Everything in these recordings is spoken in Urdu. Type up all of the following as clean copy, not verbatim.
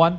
1,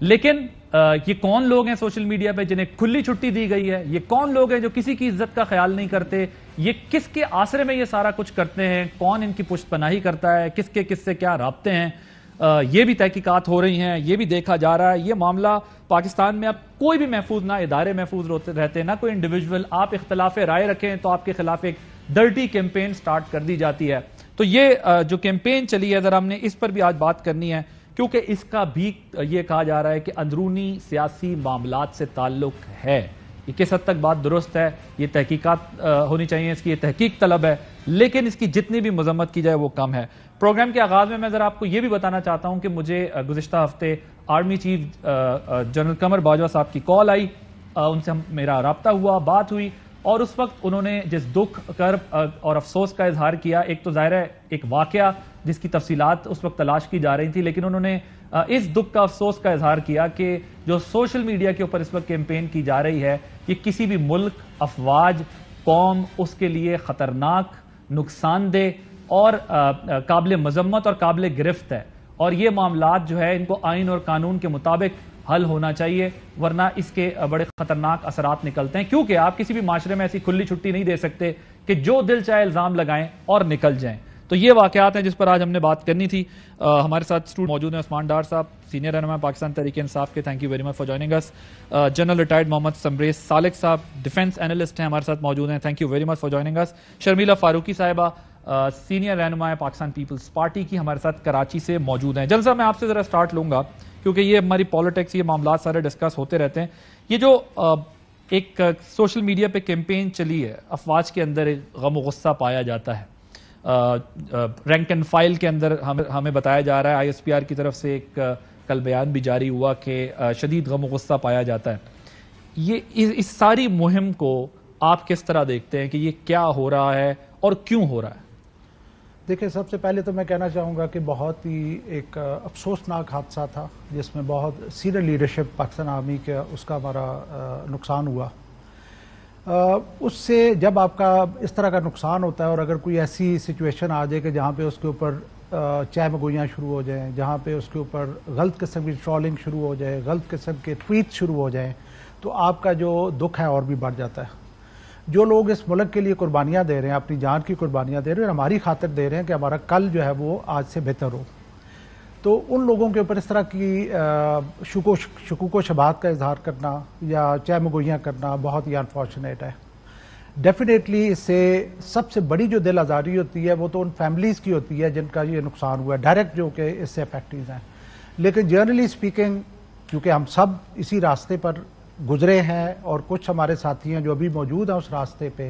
لیکن یہ کون لوگ ہیں سوشل میڈیا پہ جنہیں کھلی چھٹی دی گئی ہے؟ یہ کون لوگ ہیں جو کسی کی عزت کا خیال نہیں کرتے؟ یہ کس کے آسرے میں یہ سارا کچھ کرتے ہیں؟ کون ان کی پشت پناہی کرتا ہے؟ کس سے کیا رابطے ہیں؟ یہ بھی تحقیقات ہو رہی ہیں، یہ بھی دیکھا جا رہا ہے۔ یہ معاملہ پاکستان میں اب کوئی بھی محفوظ، نہ ادارے محفوظ رہتے، نہ کوئی انڈیویجول۔ آپ اختلاف رائے رکھیں تو آپ کے خلاف ایک ڈرٹی کیمپین سٹارٹ کر دی جاتی ہے۔ تو یہ جو کیمپین چلی ہے، ذرا ہم نے اس پر بھی آج بات کرنی ہے، کیونکہ اس کا بھی یہ کہا جا رہا ہے کہ اندرونی سیاسی معاملات سے تعلق ہے۔ یہ کس حد تک بات درست ہے، یہ تحقیقات ہونی چاہیے، اس کی یہ تحقیق طلب ہے، لیکن اس کی جتنی بھی مذمت کی جائے وہ کم ہے۔ پروگرام کے آغاز میں ذرا آپ کو یہ بھی بتانا چاہتا ہوں کہ مجھے گزشتہ ہفتے army chief general Qamar Bajwa صاحب کی کال آئی، ان سے میرا رابطہ ہوا، بات ہوئی، اور اس وقت انہوں نے جس دکھ، کرب اور افسوس کا اظہار کیا، ایک تو ظاہر ہے ایک واقعہ جس کی تفصیلات اس وقت تلاش کی جا رہی تھی، لیکن انہوں نے اس دکھ کا، افسوس کا اظہار کیا کہ جو سوشل میڈیا کے اوپر اس وقت کیمپین کی جا رہی ہے، یہ کسی بھی ملک، افواج، قوم، اس کے لیے خطرناک، نقصان دہ اور قابل مذمت اور قابل گرفت ہے، اور یہ معاملات جو ہے ان کو آئین اور قانون کے مطابق حل ہونا چاہیے، ورنہ اس کے بڑے خطرناک اثرات نکلتے ہیں، کیونکہ آپ کسی بھی معاشرے میں ایسی کھلی چھٹی نہیں دے سکتے کہ جو دل چاہے الزام لگائیں اور نکل جائیں۔ تو یہ واقعات ہیں جس پر آج ہم نے بات کرنی تھی۔ ہمارے ساتھ اسٹوڈنٹ موجود ہیں عثمان ڈار صاحب، سینئر رہنما پاکستان تحریک انصاف کے، thank you very much for joining اس۔ جنرل ریٹائرڈ محمد سمریز سالک صاحب، ڈیفنس اینالسٹ ہیں، ہمارے ساتھ موجود ہیں، thank you very much for joining اس۔ شرمیلا فاروقی صاحبہ، سینئر رہنما پاکستان پیپلز پارٹی کی، ہمارے ساتھ کراچی سے موجود ہیں۔ جنرل صاحب، میں آپ سے ذرا سٹارٹ لوں گا کیونکہ یہ ہماری پالیٹکس، یہ معاملات سارے ڈسکس ہوتے رہتے ہیں۔ یہ جو ایک سوشل میڈیا پہ کیمپین چلی ہے، افواج کے اندر ایک غم و غصہ پایا جاتا ہے، رینک اینڈ فائل کے اندر ہمیں بتایا جا رہا ہے، آئی ایس پی آر کی طرف سے ایک کل بیان بھی جاری ہوا کہ شدید غم و غصہ پایا جاتا ہے۔ یہ اس ساری مہم کو آپ کس طرح دیکھتے ہیں کہ یہ کیا ہو رہا ہے اور کیوں ہو رہا ہے؟ دیکھیں، سب سے پہلے تو میں کہنا چاہوں گا کہ بہت ہی ایک افسوسناک حادثہ تھا جس میں بہت سینئر لیڈرشپ پاکستان آرمی کا اس کا ہمارا نقصان ہوا۔ اس سے جب آپ کا اس طرح کا نقصان ہوتا ہے اور اگر کوئی ایسی سچویشن آ جائے کہ جہاں پہ اس کے اوپر چائے مگوئیاں شروع ہو جائیں، جہاں پہ اس کے اوپر غلط قسم کی ٹرولنگ شروع ہو جائے، غلط قسم کے ٹویٹ شروع ہو جائیں، تو آپ کا جو دکھ ہے اور بھی بڑھ جاتا ہے۔ جو لوگ اس ملک کے لیے قربانیاں دے رہے ہیں، اپنی جان کی قربانیاں دے رہے ہیں اور ہماری خاطر دے رہے ہیں کہ ہمارا کل جو ہے وہ آج سے بہتر ہو، تو ان لوگوں کے اوپر اس طرح کی شکوک و شبہات کا اظہار کرنا یا چائے مگوئیاں کرنا بہت ہی انفارچونیٹ ہے۔ ڈیفینیٹلی اس سے سب سے بڑی جو دل آزاری ہوتی ہے وہ تو ان فیملیز کی ہوتی ہے جن کا یہ نقصان ہوا ہے ڈائریکٹ، جو کہ اس سے افیکٹیز ہیں، لیکن جنرلی اسپیکنگ کیونکہ ہم سب اسی راستے پر گزرے ہیں اور کچھ ہمارے ساتھی ہیں جو ابھی موجود ہیں اس راستے پہ،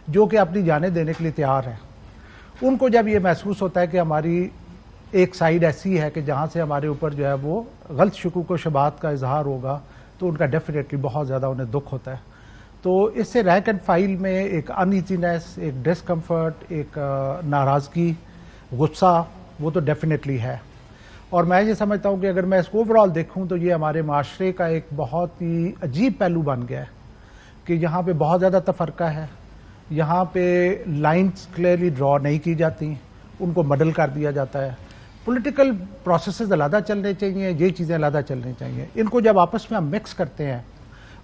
جو کہ اپنی جانیں دینے کے لیے تیار ہیں، ان کو جب یہ محسوس ہوتا ہے کہ ہماری ایک سائیڈ ایسی ہے کہ جہاں سے ہمارے اوپر جو ہے وہ غلط شکوک و شبہات کا اظہار ہوگا، تو ان کا ڈیفینیٹلی بہت زیادہ انہیں دکھ ہوتا ہے۔ تو اس سے رینک اینڈ فائل میں ایک ان ایزینس، ایک ڈسکمفرٹ، ایک ناراضگی، غصہ، وہ تو ڈیفینیٹلی ہے۔ اور میں یہ سمجھتا ہوں کہ اگر میں اس کو اوور آل دیکھوں تو یہ ہمارے معاشرے کا ایک بہت ہی عجیب پہلو بن گیا ہے کہ یہاں پہ بہت زیادہ تفرقہ ہے، یہاں پہ لائنز کلیئرلی ڈرا نہیں کی جاتی، ان کو مڈل کر دیا جاتا ہے، پولیٹیکل پروسیسز علیحدہ چلنے چاہیے، یہ چیزیں علیحدہ چلنی چاہیے۔ ان کو جب آپس میں ہم مکس کرتے ہیں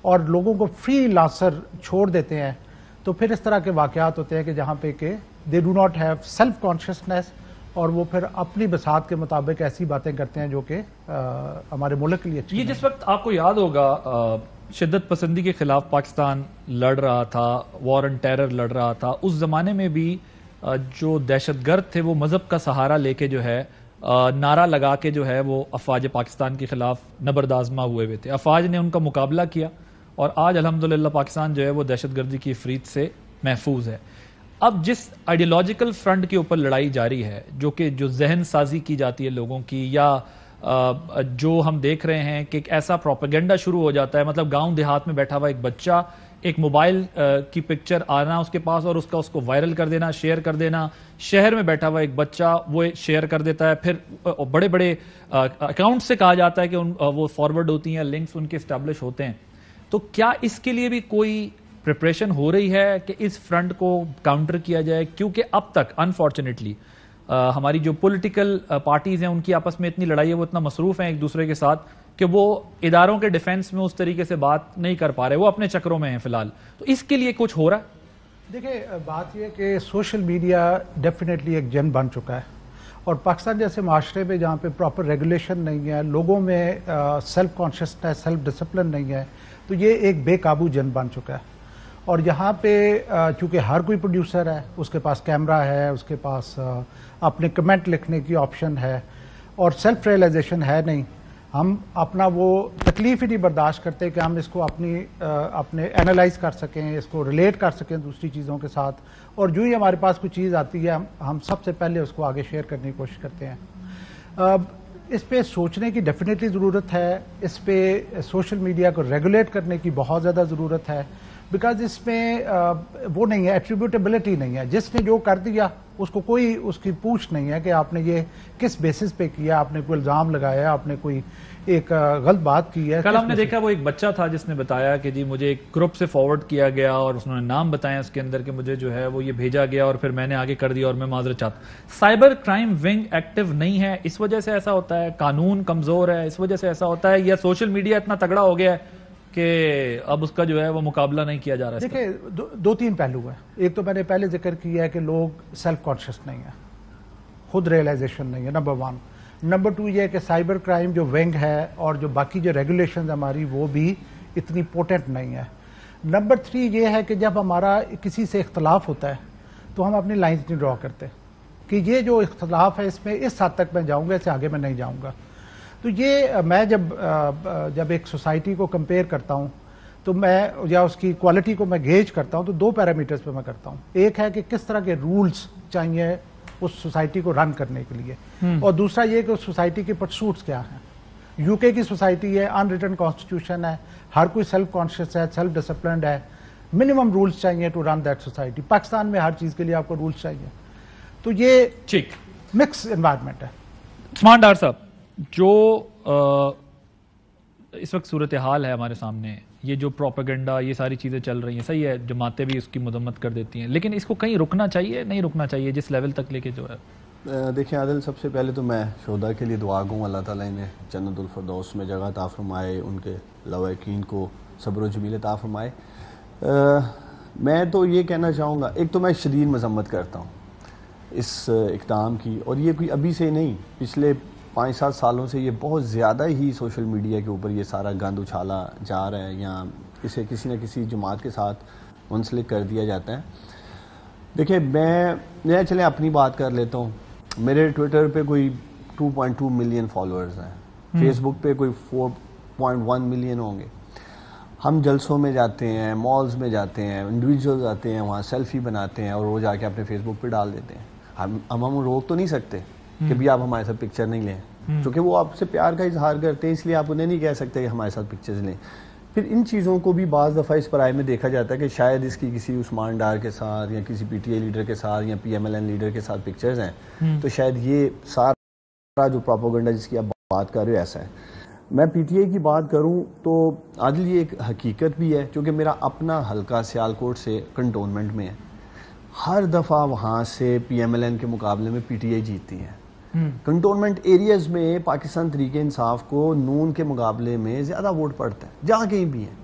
اور لوگوں کو فری لانسر چھوڑ دیتے ہیں تو پھر اس طرح کے واقعات ہوتے ہیں کہ جہاں پہ کہ they do not have self consciousness, اور وہ پھر اپنی بساط کے مطابق ایسی باتیں کرتے ہیں جو کہ ہمارے ملک کے لیے اچھی یہ جس وقت آپ کو یاد ہوگا شدت پسندی کے خلاف پاکستان لڑ رہا تھا، وار اینڈ ٹیرر لڑ رہا تھا، اس زمانے میں بھی جو دہشت گرد تھے وہ مذہب کا سہارا لے کے جو ہے نعرہ لگا کے جو ہے وہ افواج پاکستان کے خلاف نبردآزما ہوئے تھے، افواج نے ان کا مقابلہ کیا اور آج الحمدللہ پاکستان جو ہے وہ دہشت گردی کی افریت سے محفوظ ہے۔ اب جس آئیڈیولوجیکل فرنٹ کے اوپر لڑائی جاری ہے، جو ذہن سازی کی جاتی ہے لوگوں کی، یا جو ہم دیکھ رہے ہیں کہ ایک ایسا پروپیگنڈا شروع ہو جاتا ہے، مطلب گاؤں دیہات میں بیٹھا ہوا ایک بچہ، ایک موبائل کی پکچر آنا اس کے پاس اور اس کو وائرل کر دینا، شیئر کر دینا، شہر میں بیٹھا ہوا ایک بچہ وہ شیئر کر دیتا ہے، پھر بڑے بڑے اکاؤنٹ سے کہا جاتا ہے کہ وہ فارورڈ ہوتی ہیں، لنکس ان کے اسٹیبلش ہوتے ہیں۔ تو کیا اس کے لیے بھی کوئی پریپریشن ہو رہی ہے کہ اس فرنٹ کو کاؤنٹر کیا جائے؟ کیونکہ اب تک انفارچونیٹلی ہماری جو پولیٹیکل پارٹیز ہیں ان کی آپس میں اتنی لڑائی ہے، وہ اتنا مصروف ہیں ایک دوسرے کے ساتھ کہ وہ اداروں کے ڈیفنس میں اس طریقے سے بات نہیں کر پا رہے, وہ اپنے چکروں میں ہیں فی الحال. تو اس کے لیے کچھ ہو رہا ہے؟ دیکھیں بات یہ کہ سوشل میڈیا ڈیفینیٹلی ایک جن بن چکا ہے, اور پاکستان جیسے معاشرے میں جہاں پہ پراپر ریگولیشن نہیں ہے, لوگوں میں سیلف کانشیسنس, سیلف ڈسپلن نہیں ہے, تو یہ ایک بے قابو جن بن چکا ہے. اور یہاں پہ چونکہ ہر کوئی پروڈیوسر ہے, اس کے پاس کیمرہ ہے, اس کے پاس اپنے کمنٹ لکھنے کی آپشن ہے, اور سیلف ریئلائزیشن ہے نہیں. ہم اپنا وہ تکلیف ہی نہیں برداشت کرتے کہ ہم اس کو اپنے اینالائز کر سکیں, اس کو ریلیٹ کر سکیں دوسری چیزوں کے ساتھ, اور جو ہی ہمارے پاس کوئی چیز آتی ہے ہم سب سے پہلے اس کو آگے شیئر کرنے کی کوشش کرتے ہیں. اس پہ سوچنے کی ڈیفینیٹلی ضرورت ہے, اس پہ سوشل میڈیا کو ریگولیٹ کرنے کی بہت زیادہ ضرورت ہے, بیکاز اس میں وہ نہیں ہے, ایٹریبیوٹیبلٹی نہیں ہے. جس نے جو کر دیا اس کو کوئی اس کی پوچھ نہیں ہے کہ آپ نے یہ کس بیسس پہ کیا, آپ نے کوئی الزام لگایا, آپ نے کوئی ایک غلط بات کی ہے. کل ہم نے دیکھا وہ ایک بچہ تھا جس نے بتایا کہ جی مجھے ایک گروپ سے فارورڈ کیا گیا اور اس نے نام بتایا اس کے اندر کہ مجھے جو ہے وہ یہ بھیجا گیا اور پھر میں نے آگے کر دیا اور میں معذرت چاہتا ہوں. سائبر کرائم ونگ ایکٹیو نہیں ہے, اس وجہ سے ایسا ہوتا ہے؟ قانون کمزور ہے اس وجہ سے ایسا ہوتا ہے, یا سوشل میڈیا اتنا تگڑا ہو گیا ہے کہ اب اس کا جو ہے وہ مقابلہ نہیں کیا جا رہا ہے؟ دیکھیں دو تین پہلو ہیں. ایک تو میں نے پہلے ذکر کیا ہے کہ لوگ سیلف کانشیس نہیں ہیں, خود ریئلائزیشن نہیں ہے, نمبر 1. نمبر 2 یہ ہے کہ سائبر کرائم جو ونگ ہے اور جو باقی جو ریگولیشنز ہماری وہ بھی اتنی پوٹنٹ نہیں ہے. نمبر 3 یہ ہے کہ جب ہمارا کسی سے اختلاف ہوتا ہے تو ہم اپنی لائنز نہیں ڈرا کرتے کہ یہ جو اختلاف ہے اس میں اس حد تک میں جاؤں گا, اس سے آگے میں نہیں جاؤں گا. تو یہ میں جب ایک سوسائٹی کو کمپیئر کرتا ہوں تو میں یا اس کی کوالٹی کو میں گیج کرتا ہوں تو 2 پیرامیٹرز پہ میں کرتا ہوں. ایک ہے کہ کس طرح کے رولز چاہیے اس سوسائٹی کو رن کرنے کے لیے, اور دوسرا یہ کہ اس سوسائٹی کے پرسوٹس کیا ہیں. یو کے کی سوسائٹی ہے, ان ریٹن کانسٹیٹیوشن ہے, ہر کوئی سیلف کانشیس ہے, سیلف ڈسپلنڈ ہے, منیمم رولز چاہیے to run that society. Pakistan میں ہر چیز کے لیے آپ کو رولز چاہیے. تو یہ ٹھیک مکس انوائرمنٹ ہے. عثمان ڈار صاحب, جو اس وقت صورتحال ہے ہمارے سامنے, یہ جو پروپیگنڈا یہ ساری چیزیں چل رہی ہیں, صحیح ہے جماعتیں بھی اس کی مذمت کر دیتی ہیں, لیکن اس کو کہیں رکنا چاہیے نہیں رکنا چاہیے جس لیول تک لے کے جو ہے؟ دیکھیں عادل, سب سے پہلے تو میں شہداء کے لیے دعا گوں, اللہ تعالیٰ انہیں جنت الفردوس میں جگہ عطا فرمائے, ان کے لواحقین کو صبر و جمیل عطا فرمائے. میں تو یہ کہنا چاہوں گا, ایک تو میں شدید مذمت کرتا ہوں اس اقدام کی, اور یہ کوئی ابھی سے نہیں, پچھلے 5-7 سالوں سے یہ بہت زیادہ ہی سوشل میڈیا کے اوپر یہ سارا گند اچھالا جا رہا ہے, یا اسے کسی نہ کسی جماعت کے ساتھ منسلک کر دیا جاتا ہے. دیکھیں میں چلیں اپنی بات کر لیتا ہوں. میرے ٹویٹر پہ کوئی 2.2 ملین فالوورز ہیں, فیس بک پہ کوئی 4.1 ملین ہوں گے. ہم جلسوں میں جاتے ہیں, مالز میں جاتے ہیں, انڈیویجولز آتے ہیں, وہاں سیلفی بناتے ہیں اور وہ جا کے اپنے فیس بک پہ ڈال دیتے ہیں. ہم روک تو نہیں سکتے کہ بھی آپ ہمارے ساتھ پکچر نہیں لیں, کیونکہ وہ آپ سے پیار کا اظہار کرتے ہیں, اس لیے آپ انہیں نہیں کہہ سکتے کہ ہمارے ساتھ پکچرز لیں. پھر ان چیزوں کو بھی بعض دفعہ اس پرائے میں دیکھا جاتا ہے کہ شاید اس کی کسی عثمان ڈار کے ساتھ یا کسی پی ٹی آئی لیڈر کے ساتھ یا P M L N leader کے ساتھ پکچرز ہیں, تو شاید یہ سارا جو پروپیگنڈا جس کی آپ بات کر رہے ہو ایسا ہے. میں پی ٹی آئی کی بات کروں تو عادل یہ ایک حقیقت بھی ہے, چونکہ میرا اپنا حلقہ سیالکوٹ سے کنٹونمنٹ میں ہے. ہر دفعہ وہاں سے پی ایم ایل این کے مقابلے میں پی ٹی آئی جیتتی ہے. کنٹونمنٹ ایریاز میں پاکستان تحریک انصاف کو نون کے مقابلے میں زیادہ ووٹ پڑتا ہے جہاں کہیں بھی ہیں.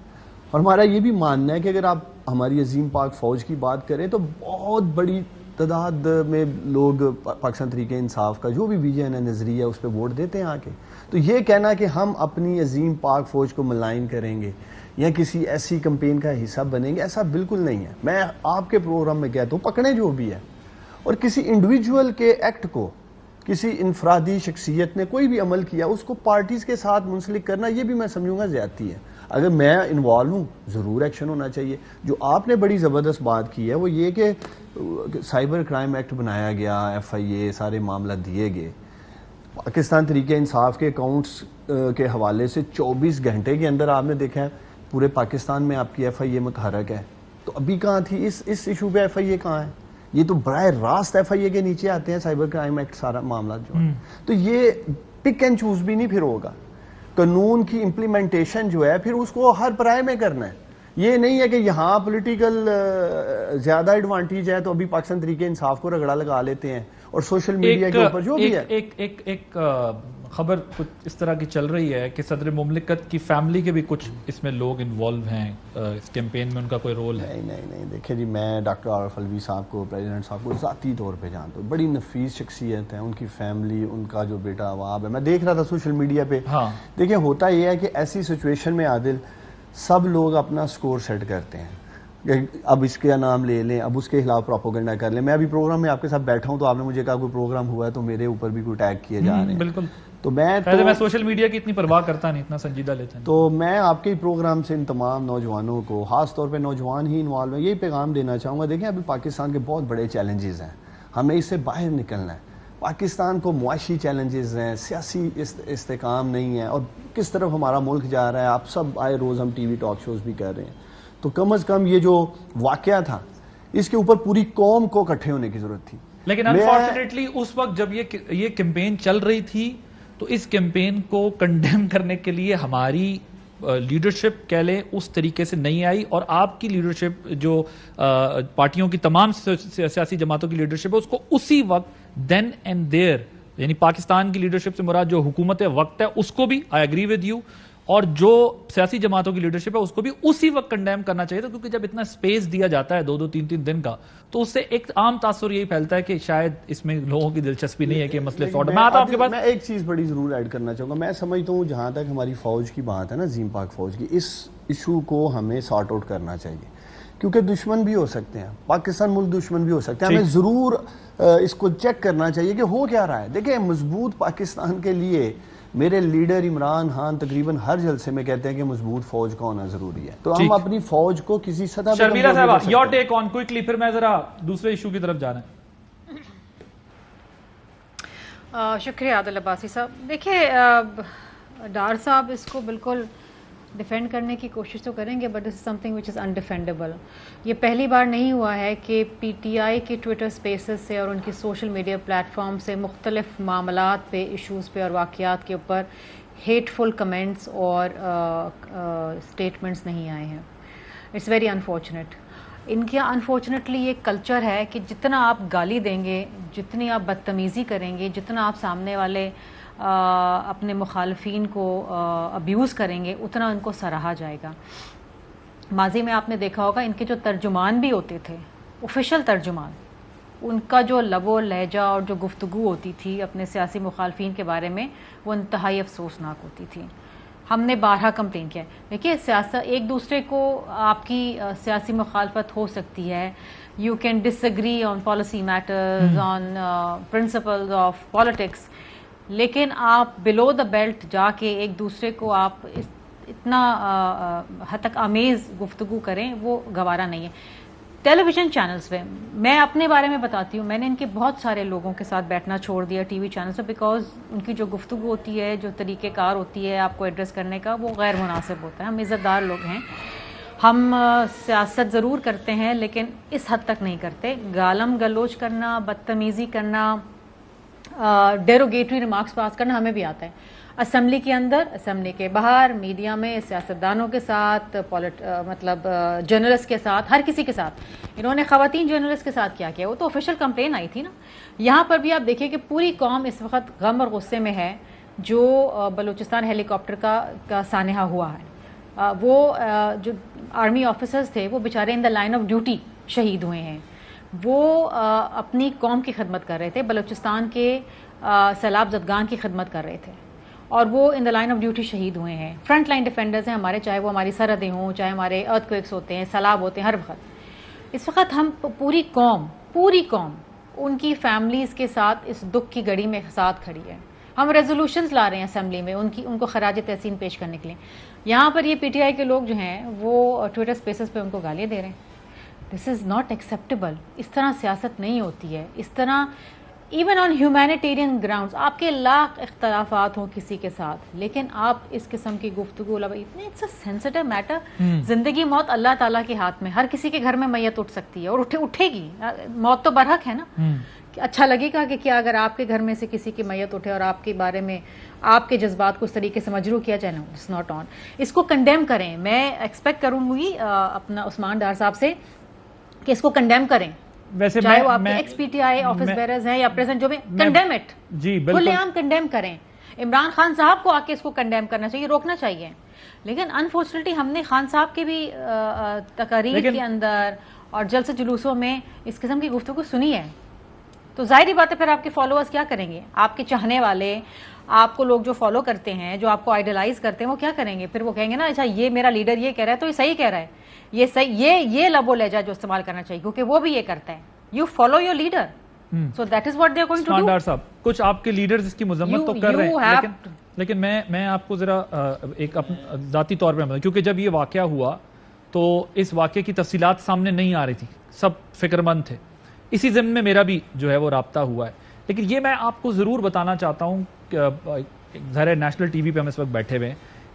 اور ہمارا یہ بھی ماننا ہے کہ اگر آپ ہماری عظیم پاک فوج کی بات کریں تو بہت بڑی تعداد میں لوگ پاکستان تحریک انصاف کا جو بھی ویژن ہے, نظریہ, اس پہ ووٹ دیتے ہیں آ کے. تو یہ کہنا کہ ہم اپنی عظیم پاک فوج کو ملائن کریں گے یا کسی ایسی کمپین کا حصہ بنیں گے, ایسا بالکل نہیں ہے. میں آپ کے پروگرام میں کہتا ہوں, پکڑیں جو بھی ہے, اور کسی انڈیویجول کے ایکٹ کو, کسی انفرادی شخصیت نے کوئی بھی عمل کیا اس کو پارٹیز کے ساتھ منسلک کرنا, یہ بھی میں سمجھوں گا زیادتی ہے. اگر میں انوالو ہوں ضرور ایکشن ہونا چاہیے. جو آپ نے بڑی زبردست بات کی ہے وہ یہ کہ سائبر کرائم ایکٹ بنایا گیا, ایف آئی اے, سارے معاملہ دیے گئے. پاکستان تحریک انصاف کے اکاؤنٹس کے حوالے سے 24 گھنٹے کے اندر آپ نے دیکھا ہے پورے پاکستان میں آپ کی ایف آئی اے متحرک ہے. تو ابھی کہاں تھی اس ایشو پہ ایف آئی اے کہاں ہے؟ یہ تو براہ راست ایف آئی اے کے نیچے آتے ہیں سائبر کرائم ایکٹ سارا معاملہ جو ہے. تو یہ پک اینڈ چوز بھی نہیں پھر ہوگا. قانون کی امپلیمنٹیشن جو ہے پھر اس کو ہر پرائے میں کرنا ہے. یہ نہیں ہے کہ یہاں پولیٹیکل زیادہ ایڈوانٹیج ہے تو ابھی پاکستان تحریک انصاف کو رگڑا لگا لیتے ہیں, اور سوشل میڈیا کے اوپر جو بھی ہے. ایک خبر کچھ اس طرح کی چل رہی ہے کہ صدر مملکت کی فیملی کے بھی کچھ اس میں لوگ انوالو ہیں اس کیمپین میں، ان کا کوئی رول ہے؟ نہیں دیکھیں جی، میں ڈاکٹر عارف الوی صاحب کو، پریزیڈنٹ صاحب کو ذاتی طور پہ جانتا ہوں، بڑی نفیس شخصیت ہے، ان کی فیملی، ان کا جو بیٹا عواب ہے، میں دیکھ رہا تھا سوشل میڈیا پہ. دیکھیں ہوتا یہ ہے کہ ایسی سچویشن میں عادل سب لوگ اپنا سکور سیٹ کرتے ہیں، اب اس کا نام لے لیں، اب اس کے خلاف پروپیگنڈا کر لیں. میں ابھی پروگرام میں آپ کے ساتھ بیٹھا ہوں تو آپ نے مجھے کہا کوئی پروگرام ہوا ہے تو میرے اوپر بھی کوئی ٹیگ کیے جا رہے ہیں. بالکل. تو میں سوشل میڈیا کی اتنی پرواہ کرتا نہیں، اتنا سنجیدہ لیتا نہیں. تو میں آپ کے پروگرام سے ان تمام نوجوانوں کو، خاص طور پہ نوجوان ہی انوالو ہیں، یہی پیغام دینا چاہوں گا. دیکھیں ابھی پاکستان کے بہت بڑے چیلنجز ہیں، ہمیں اس سے باہر نکلنا ہے. پاکستان کو معاشی چیلنجز ہیں، سیاسی استحکام نہیں ہے، اور کس طرف ہمارا ملک جا رہا ہے آپ سب آئے روز ہم ٹی وی ٹاک شوز بھی کر رہے ہیں. تو کم از کم یہ جو واقعہ تھا اس کے اوپر پوری قوم کو اکٹھے ہونے کی ضرورت تھی. لیکن انفارچونیٹلی اس وقت جب یہ کیمپین چل رہی تھی تو اس کیمپین کو کنڈیم کرنے کے لیے ہماری لیڈرشپ کہہ لیں اس طریقے سے نہیں آئی، اور آپ کی لیڈرشپ جو پارٹیوں کی تمام سیاسی جماعتوں کی لیڈرشپ ہے اس کو اسی وقت دین اینڈ دیر، یعنی پاکستان کی لیڈرشپ سے مراد جو حکومت وقت ہے اس کو بھی آئی ایگری ود یو، اور جو سیاسی جماعتوں کی لیڈرشپ ہے اس کو بھی اسی وقت کنڈیم کرنا چاہیے تھا. کیونکہ جب اتنا سپیس دیا جاتا ہے 2-2 3-3 دن کا تو اس سے ایک عام تاثر یہی پھیلتا ہے کہ شاید اس میں لوگوں کی دلچسپی نہیں ہے کہ مسئلے سارٹ. میں آتا ہوں آپ کے پاس، میں ایک چیز بڑی ضرور ایڈ کرنا چاہوں گا. میں سمجھتا ہوں جہاں تک ہماری فوج کی بات ہے نا، عظیم پاک فوج کی، اس ایشو کو ہمیں سارٹ آؤٹ کرنا چاہیے، کیونکہ دشمن بھی ہو سکتے ہیں، پاکستان ملک دشمن بھی ہو سکتے ہیں. ہمیں ضرور اس کو چیک کرنا چاہیے کہ ہو کیا رہا ہے. دیکھیں مضبوط پاکستان کے لیے میرے لیڈر عمران خان تقریباً ہر جلسے میں کہتے ہیں کہ مضبوط فوج کا ہونا ضروری ہے. تو ہم اپنی فوج کو کسی سطح پر شرمیلا صاحبہ یور ٹیک آن کوئکلی، پھر میں ذرا دوسرے ایشو کی طرف جانا ہے. شکریہ عادل عباسی صاحب. دیکھیے ڈار صاحب اس کو بالکل ڈیفینڈ کرنے کی کوشش تو کریں گے، but this is some thing which از انڈیفینڈیبل. یہ پہلی بار نہیں ہوا ہے کہ پی ٹی آئی کے ٹویٹر سپیسز سے اور ان کی سوشل میڈیا پلیٹ فارم سے مختلف معاملات پہ، ایشوز پہ اور واقعات کے اوپر ہیٹ فل کمنٹس اور اسٹیٹمنٹس نہیں آئے ہیں. It's very unfortunate. ان کے انفارچونیٹلی یہ کلچر ہے کہ جتنا آپ گالی دیں گے، جتنی آپ بدتمیزی کریں گے، جتنا آپ سامنے والے اپنے مخالفین کو ابیوز کریں گے، اتنا ان کو سراہا جائے گا. ماضی میں آپ نے دیکھا ہوگا ان کے جو ترجمان بھی ہوتے تھے، آفیشیل ترجمان، ان کا جو لب و لہجہ اور جو گفتگو ہوتی تھی اپنے سیاسی مخالفین کے بارے میں، وہ انتہائی افسوسناک ہوتی تھی. ہم نے بارہا کمپلین کیا. دیکھیے سیاست، ایک دوسرے کو آپ کی سیاسی مخالفت ہو سکتی ہے، you can disagree on policy matters, on principles of politics, لیکن آپ بلو دا بیلٹ جا کے ایک دوسرے کو آپ اتنا حد تک آمیز گفتگو کریں، وہ گوارا نہیں ہے. ٹیلی ویژن چینلز پہ میں اپنے بارے میں بتاتی ہوں، میں نے ان کے بہت سارے لوگوں کے ساتھ بیٹھنا چھوڑ دیا ٹی وی چینلز پہ، بیکاز ان کی جو گفتگو ہوتی ہے، جو طریقہ کار ہوتی ہے آپ کو ایڈریس کرنے کا، وہ غیر مناسب ہوتا ہے. ہم عزت دار لوگ ہیں، ہم سیاست ضرور کرتے ہیں لیکن اس حد تک نہیں کرتے. گالم گلوچ کرنا، بدتمیزی کرنا، ڈیروگیٹری ریمارکس پاس کرنا ہمیں بھی آتا ہے. اسمبلی کے اندر، اسمبلی کے باہر، میڈیا میں، سیاستدانوں کے ساتھ، مطلب جرنلسٹ کے ساتھ، ہر کسی کے ساتھ. انہوں نے خواتین جرنلسٹ کے ساتھ کیا کیا، وہ تو آفیشیل کمپلین آئی تھی نا. یہاں پر بھی آپ دیکھیں کہ پوری قوم اس وقت غم اور غصے میں ہے جو بلوچستان ہیلی کاپٹر کا سانحہ ہوا ہے. وہ جو آرمی آفیسرز تھے وہ بیچارے ان دا لائن آف ڈیوٹی شہید ہوئے ہیں. وہ اپنی قوم کی خدمت کر رہے تھے، بلوچستان کے سیلاب زدگان کی خدمت کر رہے تھے، اور وہ ان دا لائن آف ڈیوٹی شہید ہوئے ہیں. فرنٹ لائن ڈیفینڈرز ہیں ہمارے، چاہے وہ ہماری سرحدیں ہوں، چاہے ہمارے ارتھ کویکس ہوتے ہیں، سیلاب ہوتے ہیں، ہر وقت. اس وقت ہم پوری قوم ان کی فیملیز کے ساتھ اس دکھ کی گھڑی میں ساتھ کھڑی ہے. ہم ریزولوشنز لا رہے ہیں اسمبلی میں ان کو خراج تحسین پیش کرنے کے لیے. یہاں پر یہ پی ٹی آئی کے لوگ جو ہیں وہ ٹویٹر سپیسز پہ ان کو گالیاں دے رہے ہیں. دس از ناٹ ایکسیپٹیبل. اس طرح سیاست نہیں ہوتی ہے. اس طرح ایون آن ہیومینیٹیرین گراؤنڈز آپ کے لاکھ اختلافات ہوں کسی کے ساتھ، لیکن آپ اس قسم کی گفتگو اتنے اٹس اے سینسٹیو میٹر. زندگی موت اللہ تعالیٰ کے ہاتھ میں، ہر کسی کے گھر میں میت اٹھ سکتی ہے اور اٹھے گی. موت تو برحق ہے نا. اچھا لگے گا کہ کیا اگر آپ کے گھر میں سے کسی کی میت اٹھے اور آپ کے بارے میں آپ کے جذبات کو اس طریقے سے مجروح کیا جائے؟ It's not on. اس کو کنڈیم کریں. میں ایکسپیکٹ کروں گی اپنا عثمان ڈار صاحب سے کہ اس کو کنڈیم کریں، ویسے چاہے وہ آپ کے x P T I office bearers ہیں یا پریزنٹ جو بھی، کنڈیم اٹ، کھلے عام کنڈیم کریں. عمران خان صاحب کو آ کے اس کو کنڈیم کرنا چاہیے, روکنا چاہیے. لیکن انفارچونیٹلی ہم نے خان صاحب کے بھی تقاریر کے اندر اور جلسے جلوسوں میں اس قسم کی گفتگو سنی ہے. تو ظاہری بات ہے پھر آپ کے فالوورز کیا کریں گے, آپ کے چاہنے والے, آپ کو لوگ جو فالو کرتے ہیں, جو آپ کو آئیڈلائز کرتے ہیں, وہ کیا کریں گے پھر؟ وہ کہیں گے نا اچھا یہ میرا لیڈر یہ کہہ رہا ہے تو یہ صحیح کہہ رہا ہے, یہ صحیح, یہ لب و لہجہ جو استعمال کرنا چاہیے کیونکہ وہ بھی یہ کرتا ہے. You follow your leader, so that is what they are going to do. Doctor صاحب کچھ آپ کے لیڈرز اس کی مذمت تو کر رہے ہیں, لیکن میں آپ کو ذرا ایک ذاتی طور پہ کیونکہ جب یہ واقعہ ہوا تو اس واقعے کی تفصیلات سامنے نہیں آ رہی تھی, سب فکر مند تھے, اسی ضمن میں میرا بھی جو ہے وہ رابطہ ہوا ہے. لیکن یہ میں آپ کو ضرور بتانا چاہتا ہوں کہ ظاہر نیشنل ٹی وی پہ ہم اس وقت بیٹھے ہوئے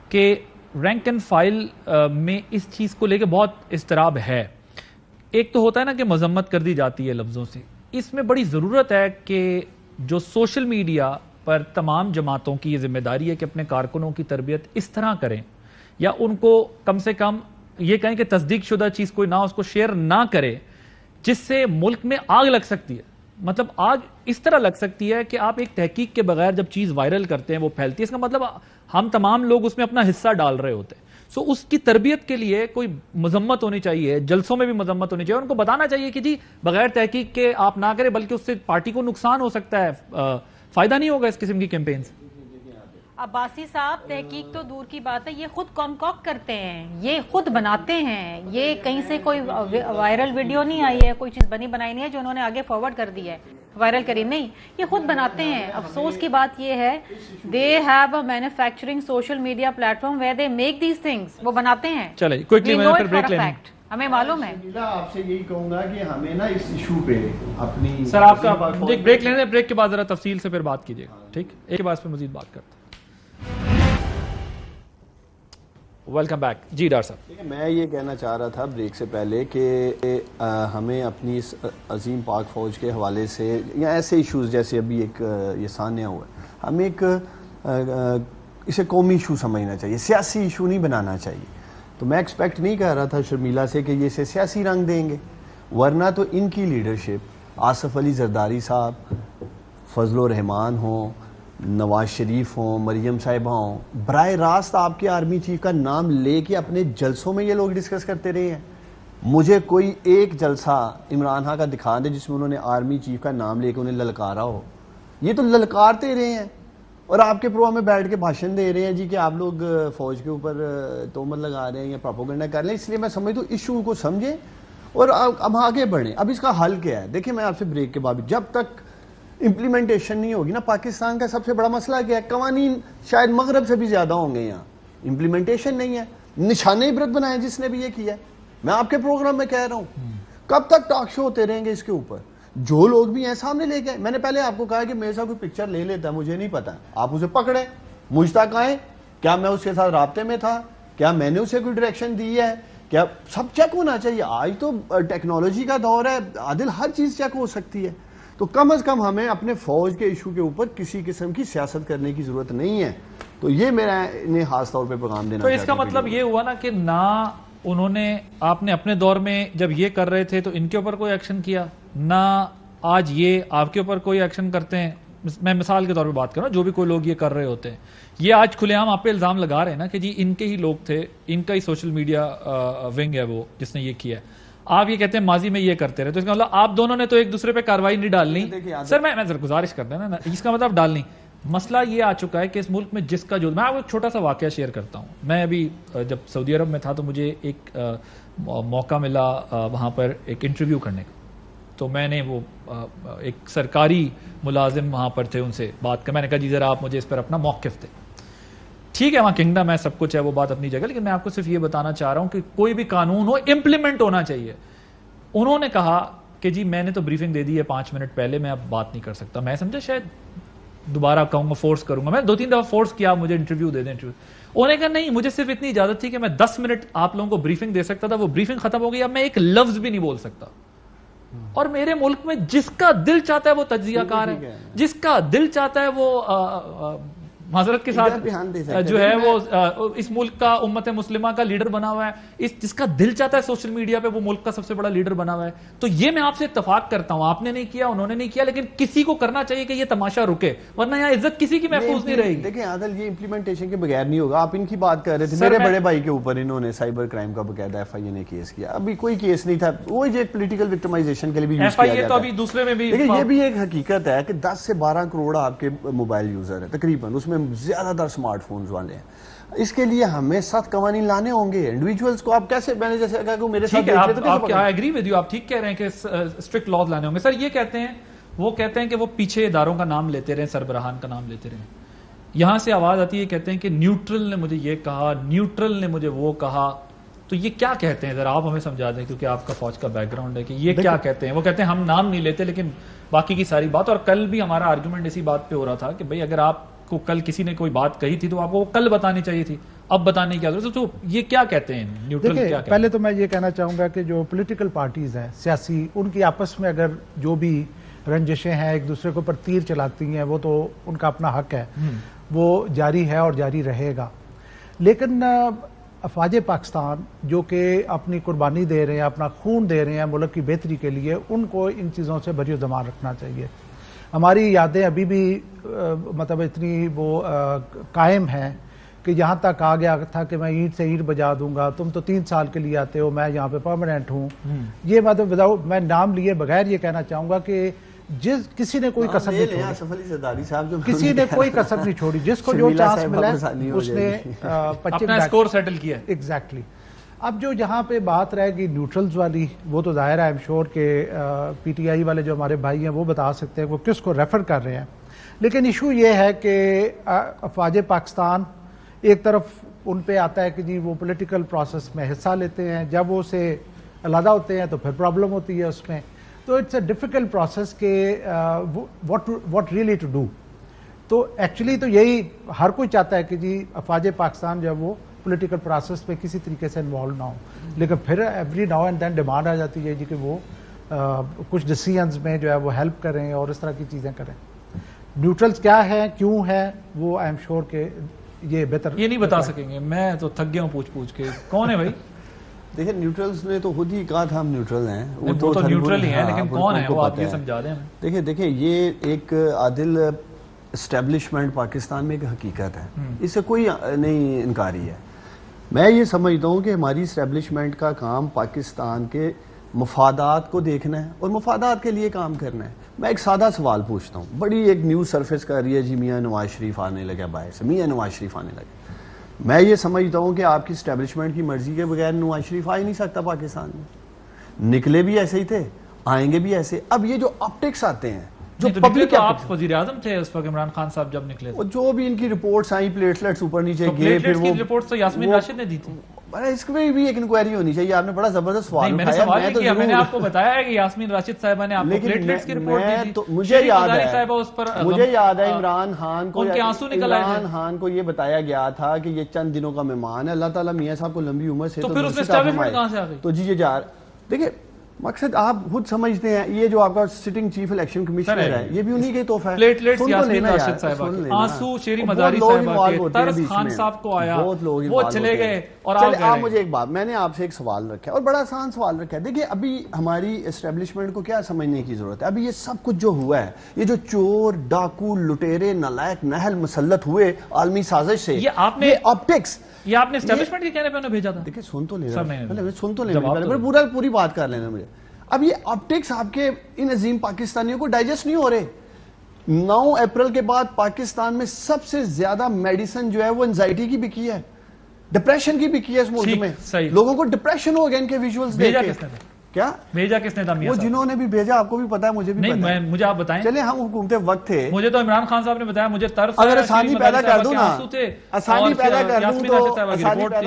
کہ رینک اینڈ فائل میں اس چیز کو لے کے بہت اضطراب ہے. ایک تو ہوتا ہے نا کہ مذمت کر دی جاتی ہے لفظوں سے, اس میں بڑی ضرورت ہے کہ جو سوشل میڈیا پر تمام جماعتوں کی یہ ذمہ داری ہے کہ اپنے کارکنوں کی تربیت اس طرح کریں, یا ان کو کم سے کم یہ کہیں کہ تصدیق شدہ چیز کوئی نہ, اس کو شیئر نہ کرے جس سے ملک میں آگ لگ سکتی ہے. مطلب آگ اس طرح لگ سکتی ہے کہ آپ ایک تحقیق کے بغیر جب چیز وائرل کرتے ہیں وہ پھیلتی ہے, اس کا مطلب ہم تمام لوگ اس میں اپنا حصہ ڈال رہے ہوتے ہیں. سو اس کی تربیت کے لیے کوئی مذمت ہونی چاہیے, جلسوں میں بھی مذمت ہونی چاہیے, ان کو بتانا چاہیے کہ جی بغیر تحقیق کے آپ نہ کریں, بلکہ اس سے پارٹی کو نقصان ہو سکتا ہے, فائدہ نہیں ہوگا اس قسم کی کیمپین سے. عباسی صاحب تحقیق تو دور کی بات ہے, یہ خود کانکاک کرتے ہیں, یہ خود بناتے ہیں, یہ کہیں سے کوئی وائرل ویڈیو نہیں آئی ہے, کوئی چیز بنی بنائی نہیں ہے جو انہوں نے آگے فارورڈ کر دی ہے, وائرل کری نہیں, یہ خود بناتے ہیں. افسوس کی بات یہ ہے they have a manufacturing social media plate form where they make these things, وہ بناتے ہیں. چلے کوئکلی میں پھر بریک لیں, ہمیں معلوم ہے. آپ سے یہی کہوں گا کہ ہمیں نا اس ایشو پہ اپنی سر آپ کا بریک لینے دیں, بریک کے بعد ذرا تفصیل سے پھر بات کیجیے گا, ٹھیک, ایک کے بعد پہ مزید بات کرتے ہیں. Welcome back. جی ڈاکٹر صاحب, میں یہ کہنا چاہ رہا تھا بریک سے پہلے کہ ہمیں اپنی اس عظیم پاک فوج کے حوالے سے یا ایسے ایشوز جیسے ابھی ایک یہ سامنے ہوا ہے, ہمیں ایک اسے قومی ایشو سمجھنا چاہیے, سیاسی ایشو نہیں بنانا چاہیے. تو میں ایکسپیکٹ نہیں کر رہا تھا شرمیلا سے کہ یہ اسے سیاسی رنگ دیں گے, ورنہ تو ان کی لیڈرشپ آصف علی زرداری صاحب, فضل الرحمان ہوں, نواز شریف ہوں, مریم صاحبہ ہوں, براہ راست آپ کے آرمی چیف کا نام لے کے اپنے جلسوں میں یہ لوگ ڈسکس کرتے رہے ہیں. مجھے کوئی ایک جلسہ عمران خان کا دکھا دے جس میں انہوں نے آرمی چیف کا نام لے کے انہیں للکارا ہو. یہ تو للکارتے رہے ہیں اور آپ کے پروگرام میں بیٹھ کے بھاشن دے رہے ہیں جی کہ آپ لوگ فوج کے اوپر تہمت لگا رہے ہیں یا پروپیگنڈا کر رہے ہیں. اس لیے میں سمجھتا ہوں ایشو کو سمجھیں اور اب آگے بڑھیں. اب اس کا حل کیا ہے؟ دیکھیں, میں آپ سے بریک کے بعد, جب تک امپلیمنٹیشن نہیں ہوگی نا, پاکستان کا سب سے بڑا مسئلہ کیا ہے, قوانین شاید مغرب سے بھی زیادہ ہوں گے, یہاں امپلیمنٹیشن نہیں ہے. نشان عبرت بنائے جس نے بھی یہ کیا ہے. میں آپ کے پروگرام میں کہہ رہا ہوں, کب تک ٹاک شو ہوتے رہیں گے اس کے اوپر؟ جو لوگ بھی ہیں سامنے لے کے, میں نے پہلے آپ کو کہا کہ میرے ساتھ کوئی پکچر لے لیتا ہے, مجھے نہیں پتا, آپ اسے پکڑیں, مجھ تک آئیں, کیا میں اس کے ساتھ رابطے میں تھا, کیا میں نے اسے کوئی ڈائریکشن دی ہے, کیا سب چیک ہونا چاہیے. آج تو ٹیکنالوجی کا دور ہے عادل, ہر چیز چیک ہو سکتی ہے. تو کم از کم ہمیں اپنے فوج کے ایشو کے اوپر کسی قسم کی سیاست کرنے کی ضرورت نہیں ہے. تو یہ میرا انہیں خاص طور پہ پیغام دینا. تو اس کا مطلب یہ ہوا نا کہ نہ انہوں نے, آپ نے اپنے دور میں جب یہ کر رہے تھے تو ان کے اوپر کوئی ایکشن کیا, نہ آج یہ آپ کے اوپر کوئی ایکشن کرتے ہیں. میں مثال کے طور پہ بات کر رہا ہوں, جو بھی کوئی لوگ یہ کر رہے ہوتے ہیں, یہ آج کھلے عام آپ پہ الزام لگا رہے ہیں نا کہ جی ان کے ہی لوگ تھے, ان کا ہی سوشل میڈیا ونگ ہے وہ جس نے یہ کیا ہے. آپ یہ کہتے ہیں ماضی میں یہ کرتے رہے, تو اس کا مطلب آپ دونوں نے تو ایک دوسرے پہ کارروائی نہیں ڈالنی. سر میں گزارش کرتا ہوں نا, اس کا مطلب ڈالنی. مسئلہ یہ آ چکا ہے کہ اس ملک میں جس کا جو, میں آپ کو ایک چھوٹا سا واقعہ شیئر کرتا ہوں. میں ابھی جب سعودی عرب میں تھا تو مجھے ایک موقع ملا وہاں پر ایک انٹرویو کرنے کا. تو میں نے وہ ایک سرکاری ملازم وہاں پر تھے, ان سے بات کر, میں نے کہا جی ذرا آپ مجھے اس پر اپنا موقف دیں. ٹھیک ہے, وہاں کنگڈم ہے, سب کچھ ہے, وہ بات اپنی جگہ, لیکن میں آپ کو صرف یہ بتانا چاہ رہا ہوں کہ کوئی بھی قانون ہو امپلیمنٹ ہونا چاہیے. انہوں نے کہا کہ جی میں نے تو بریفنگ دے دی ہے 5 منٹ پہلے, میں اب بات نہیں کر سکتا. میں سمجھا شاید دوبارہ کہوں گا, فورس کروں گا. میں 2-3 دفعہ فورس کیا, مجھے انٹرویو دے دیں. انہوں نے کہا نہیں, مجھے صرف اتنی اجازت تھی کہ میں 10 منٹ آپ لوگوں کو بریفنگ دے سکتا تھا, وہ بریفنگ ختم ہو گئی, اب میں ایک لفظ بھی نہیں بول سکتا. اور میرے ملک میں جس کا دل چاہتا ہے وہ تجزیہ کار ہے, جس کا دل چاہتا ہے وہ معذرت کے ساتھ دھیان دے سکتے جو ہے وہ اس ملک کا امت مسلمہ کا لیڈر بنا ہوا ہے, جس کا دل چاہتا ہے سوشل میڈیا پہ وہ ملک کا سب سے بڑا لیڈر بنا ہوا ہے. تو یہ میں آپ سے اتفاق کرتا ہوں, آپ نے نہیں کیا, انہوں نے نہیں کیا, لیکن کسی کو کرنا چاہیے کہ یہ تماشا رکے, ورنہ یہاں عزت کسی کی محفوظ نہیں رہے گی. دیکھیں عادل, یہ امپلیمنٹیشن کے بغیر نہیں ہوگا. آپ ان کی بات کر رہے تھے, میرے بڑے بھائی کے اوپر انہوں نے سائبر کرائم کا باقاعدہ ایف آئی اے نے کیس کیا. ابھی کوئی کیس نہیں تھا, وہ جو پولیٹیکل وکٹمائزیشن کے لیے بھی یوز کیا جاتا ہے. تو ابھی دوسرے میں بھی لیکن یہ بھی ایک حقیقت ہے کہ 10 سے 12 کروڑ آپ کے موبائل یوزر ہیں تقریباً, اس میں زیادہ تر سمارٹ فونز والے ہیں. اس کے لیے ہمیں سخت قوانین لانے ہوں گے. انڈیویجولز کو آپ کیسے, میں نے جیسے کہا کہ میرے ساتھ ایگری ود یو, آپ ٹھیک کہہ رہے ہیں کہ اسٹرکٹ لاز لانے ہوں گے. سر یہ کہتے ہیں, وہ کہتے ہیں کہ وہ پیچھے اداروں کا نام لیتے رہیں, سربراہان کا نام لیتے رہیں. یہاں سے آواز آتی ہے, کہتے ہیں کہ نیوٹرل نے مجھے یہ کہا, نیوٹرل نے مجھے وہ کہا. تو یہ کیا کہتے ہیں, ذرا آپ ہمیں سمجھا دیں, کیونکہ آپ کا فوج کا بیک گراؤنڈ ہے, کہ یہ کیا کہتے ہیں. وہ کہتے ہیں ہم نام نہیں لیتے لیکن باقی کی ساری بات. اور کل بھی ہمارا آرگومنٹ اسی بات پہ ہو رہا تھا کہ بھئی اگر آپ کو کل کسی نے کوئی بات کہی تھی تو آپ کو کل بتانی چاہیے تھی, اب بتانے کی ضرورت. تو یہ کیا کہتے ہیں نیوٹرل, کیا کہتے ہیں؟ پہلے تو میں یہ کہنا چاہوں گا کہ جو پولیٹیکل پارٹیز ہیں سیاسی, ان کی آپس میں اگر جو بھی رنجشیں ہیں, ایک دوسرے کے اوپر تیر چلاتی ہیں, وہ تو ان کا اپنا حق ہے, وہ جاری ہے اور جاری رہے گا. لیکن افواج پاکستان جو کہ اپنی قربانی دے رہے ہیں, اپنا خون دے رہے ہیں ملک کی بہتری کے لیے, ان کو ان چیزوں سے بری زبان رکھنا چاہیے. ہماری یادیں ابھی بھی مطلب اتنی وہ قائم ہیں کہ یہاں تک آ گیا تھا کہ میں اینٹ سے اینٹ بجا دوں گا, تم تو 3 سال کے لیے آتے ہو, میں یہاں پہ پرماننٹ ہوں. یہ مطلب میں نام لیے بغیر یہ کہنا چاہوں گا کہ کسی نے کوئی کسر نہیں چھوڑی, کسی نے کوئی کسر نہیں چھوڑی. جس کو جو چانس ملا اس نے اپنا اسکور سیٹل کیا. ایگزیکٹلی. اب جو جہاں پہ بات رہے گی نیوٹرلز والی, وہ تو ظاہر ہے آئی ایم شیور کہ پی ٹی آئی والے جو ہمارے بھائی ہیں وہ بتا سکتے ہیں وہ کس کو ریفر کر رہے ہیں. لیکن ایشو یہ ہے کہ افواج پاکستان ایک طرف ان پہ آتا ہے کہ جی وہ پولیٹیکل پروسیس میں حصہ لیتے ہیں, جب وہ سے علیحدہ ہوتے ہیں تو پھر پرابلم ہوتی ہے اس میں. تو اٹس اے ڈیفیکلٹ پروسیس کہ واٹ ریئلی ٹو ڈو. تو ایکچولی تو یہی ہر کوئی چاہتا ہے کہ جی افواج پاکستان جب وہ پولیٹیکل پروسیس میں کسی طریقے سے انوالو نہ ہو, لیکن پھر every now and then demand آ جاتی ہے جی کہ وہ کچھ ڈیسیژنز میں جو ہے وہ ہیلپ کریں اور اس طرح کی چیزیں کریں. نیوٹرلز کیا ہے, کیوں ہے, وہ آئی ایم شیور کہ یہ بہتر یہ نہیں بتا سکیں گے. میں تو تھک گیا ہوں پوچھ کے. کون ہے بھائی؟ دیکھیں نیوٹرلز نے تو خود ہی کہا تھا ہم نیوٹرل ہیں. وہ تو نیوٹرل ہی ہیں, لیکن کون ہے وہ آپ یہ سمجھا دیں ہمیں. دیکھیں یہ ایک عادل اسٹیبلشمنٹ پاکستان میں ایک حقیقت ہے, اس سے کوئی نہیں انکاری ہے. میں یہ سمجھتا ہوں کہ ہماری اسٹیبلشمنٹ کا کام پاکستان کے مفادات کو دیکھنا ہے اور مفادات کے لیے کام کرنا ہے. میں ایک سادہ سوال پوچھتا ہوں, بڑی ایک نیوز سرفیس کر رہی ہے جی میاں نواز شریف آنے لگا باہر سے, میاں نواز شریف آنے لگے. میں یہ سمجھتا ہوں کہ آپ کی اسٹیبلشمنٹ کی مرضی کے بغیر نواز شریف آ ہی نہیں سکتا پاکستان میں. نکلے بھی ایسے ہی تھے, آئیں گے بھی ایسے. اب یہ جو آپٹکس آتے ہیں جو پبلک, آپ وزیر اعظم تھے اس وقت عمران خان صاحب جب نکلے, جو بھی ان کی رپورٹس آئیں پلیٹلیٹس اوپر نیچے گئے, پھر وہ رپورٹس تو یاسمین راشد نے دی تھی. اس میں بھی ایک انکوائری ہونی چاہیے. آپ نے بڑا زبردست سوال اٹھایا. میں نے آپ کو بتایا ہے کہ یاسمین راشد صاحبہ نے آپ کو پلیٹلیٹس کی رپورٹ دی تھی. مجھے یاد ہے عمران خان کو یہ بتایا گیا تھا کہ یہ چند دنوں کا مہمان ہے, اللہ تعالیٰ میاں صاحب کو لمبی عمر سے. تو پھر اس میں اسٹیبلشمنٹ کہاں سے آ گئی؟ تو جی یہ جا دیکھیں مقصد آپ خود سمجھتے ہیں, یہ جو آپ کا سٹنگ چیف الیکشن کمشنر ہے یہ بھی انہی کے تحفہ ہے. پلیٹلیٹس یاسمین راشد صاحبہ کے, آنسو شیری مزاری صاحبہ کے, طرز خان صاحب کو آیا, وہ چلے گئے اور آپ مجھے ایک بات, میں نے آپ سے ایک سوال رکھا ہے اور بڑا آسان سوال رکھا ہے. دیکھیں ابھی ہماری اسٹیبلشمنٹ کو کیا سمجھنے کی ضرورت ہے. ابھی یہ سب کچھ جو ہوا ہے, یہ جو چور ڈاکو لٹیرے نالائق نہل مسلط ہوئے عالمی سازش سے, یہ آپ نے آپٹکس, یہ آپ نے اسٹیبلشمنٹ کے کہنے پہ انہیں بھیجا تھا. دیکھیں سن تو لیں, پوری بات کر لینا مجھے. اب یہ آپٹکس آپ کے ان عظیم پاکستانیوں کو ڈائجسٹ نہیں ہو رہے. 9 اپریل کے بعد پاکستان میں سب سے زیادہ میڈیسن جو ہے وہ انزائٹی کی بکی ہے, ڈپریشن کی بکی ہے اس ملک میں. لوگوں کو ڈپریشن ہو گیا ان کے ویژولز دیکھ کے. کیا بھیجا کس نے تھا؟ وہ جنہوں نے بھی بھیجا, آپ کو بھی پتا ہے, مجھے بھی پتا ہے. مجھے آپ بتائیں. چلے ہم حکومت وقت تھے, مجھے تو عمران خان صاحب نے بتایا, مجھے طرف اگر آسانی پیدا کر دوں نا, آسانی پیدا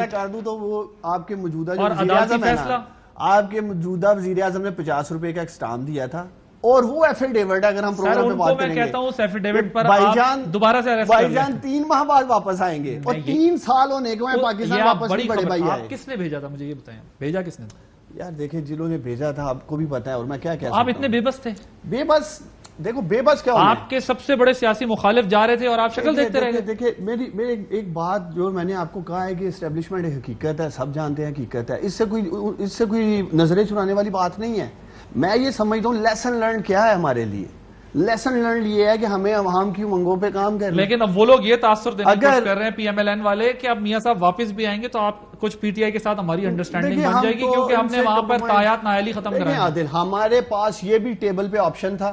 کر دوں تو وہ آپ کے موجودہ جو وزیر اعظم ہے نا, آپ کے موجودہ وزیر اعظم نے 50 روپے کا اسٹامپ دیا تھا اور وہ ایفیڈیوٹ ہے. اگر ہم پروگرام میں بات کریں گے, میں کہتا ہوں اس ایفیڈیوٹ پر آپ دوبارہ سے اریسٹ کر لیں. بھائی جان 3 ماہ بعد واپس آئیں گے اور 3 سال ہونے کو ہیں پاکستان واپس نہیں. بڑے بھائی آپ کس نے بھیجا تھا مجھے یہ بتائیں, بھیجا کس نے تھا؟ یار دیکھیں جنہوں نے بھیجا تھا آپ کو بھی پتا ہے، اور میں کیا کہہ سکتا ہوں. آپ اتنے بے بس تھے؟ بے بس دیکھو بے بس کیا ہونا ہے؟ آپ کے سب سے بڑے سیاسی مخالف جا رہے تھے اور آپ شکل دیکھتے رہے. دیکھیں میری ایک بات جو میں نے آپ کو کہا ہے کہ اسٹیبلشمنٹ حقیقت ہے، سب جانتے ہیں حقیقت ہے، اس سے کوئی نظریں چرانے والی بات نہیں ہے. میں یہ سمجھتا ہوں لیسن لرن کیا ہے ہمارے لیے. لیسن لرن یہ ہے کہ ہمیں عوام کی امنگوں پہ کام کرنا. لیکن اب وہ لوگ یہ تاثر دینے کی کوشش کر رہے ہیں پی ایم ایل این والے کہ اب میاں صاحب واپس بھی آئیں گے تو آپ کچھ پی ٹی آئی کے ساتھ ہماری انڈرسٹینڈنگ بن جائے گی، کیونکہ ہم نے وہاں پر تایات نااہلی ختم کرائے. عادل ہمارے پاس یہ بھی ٹیبل پہ آپشن تھا،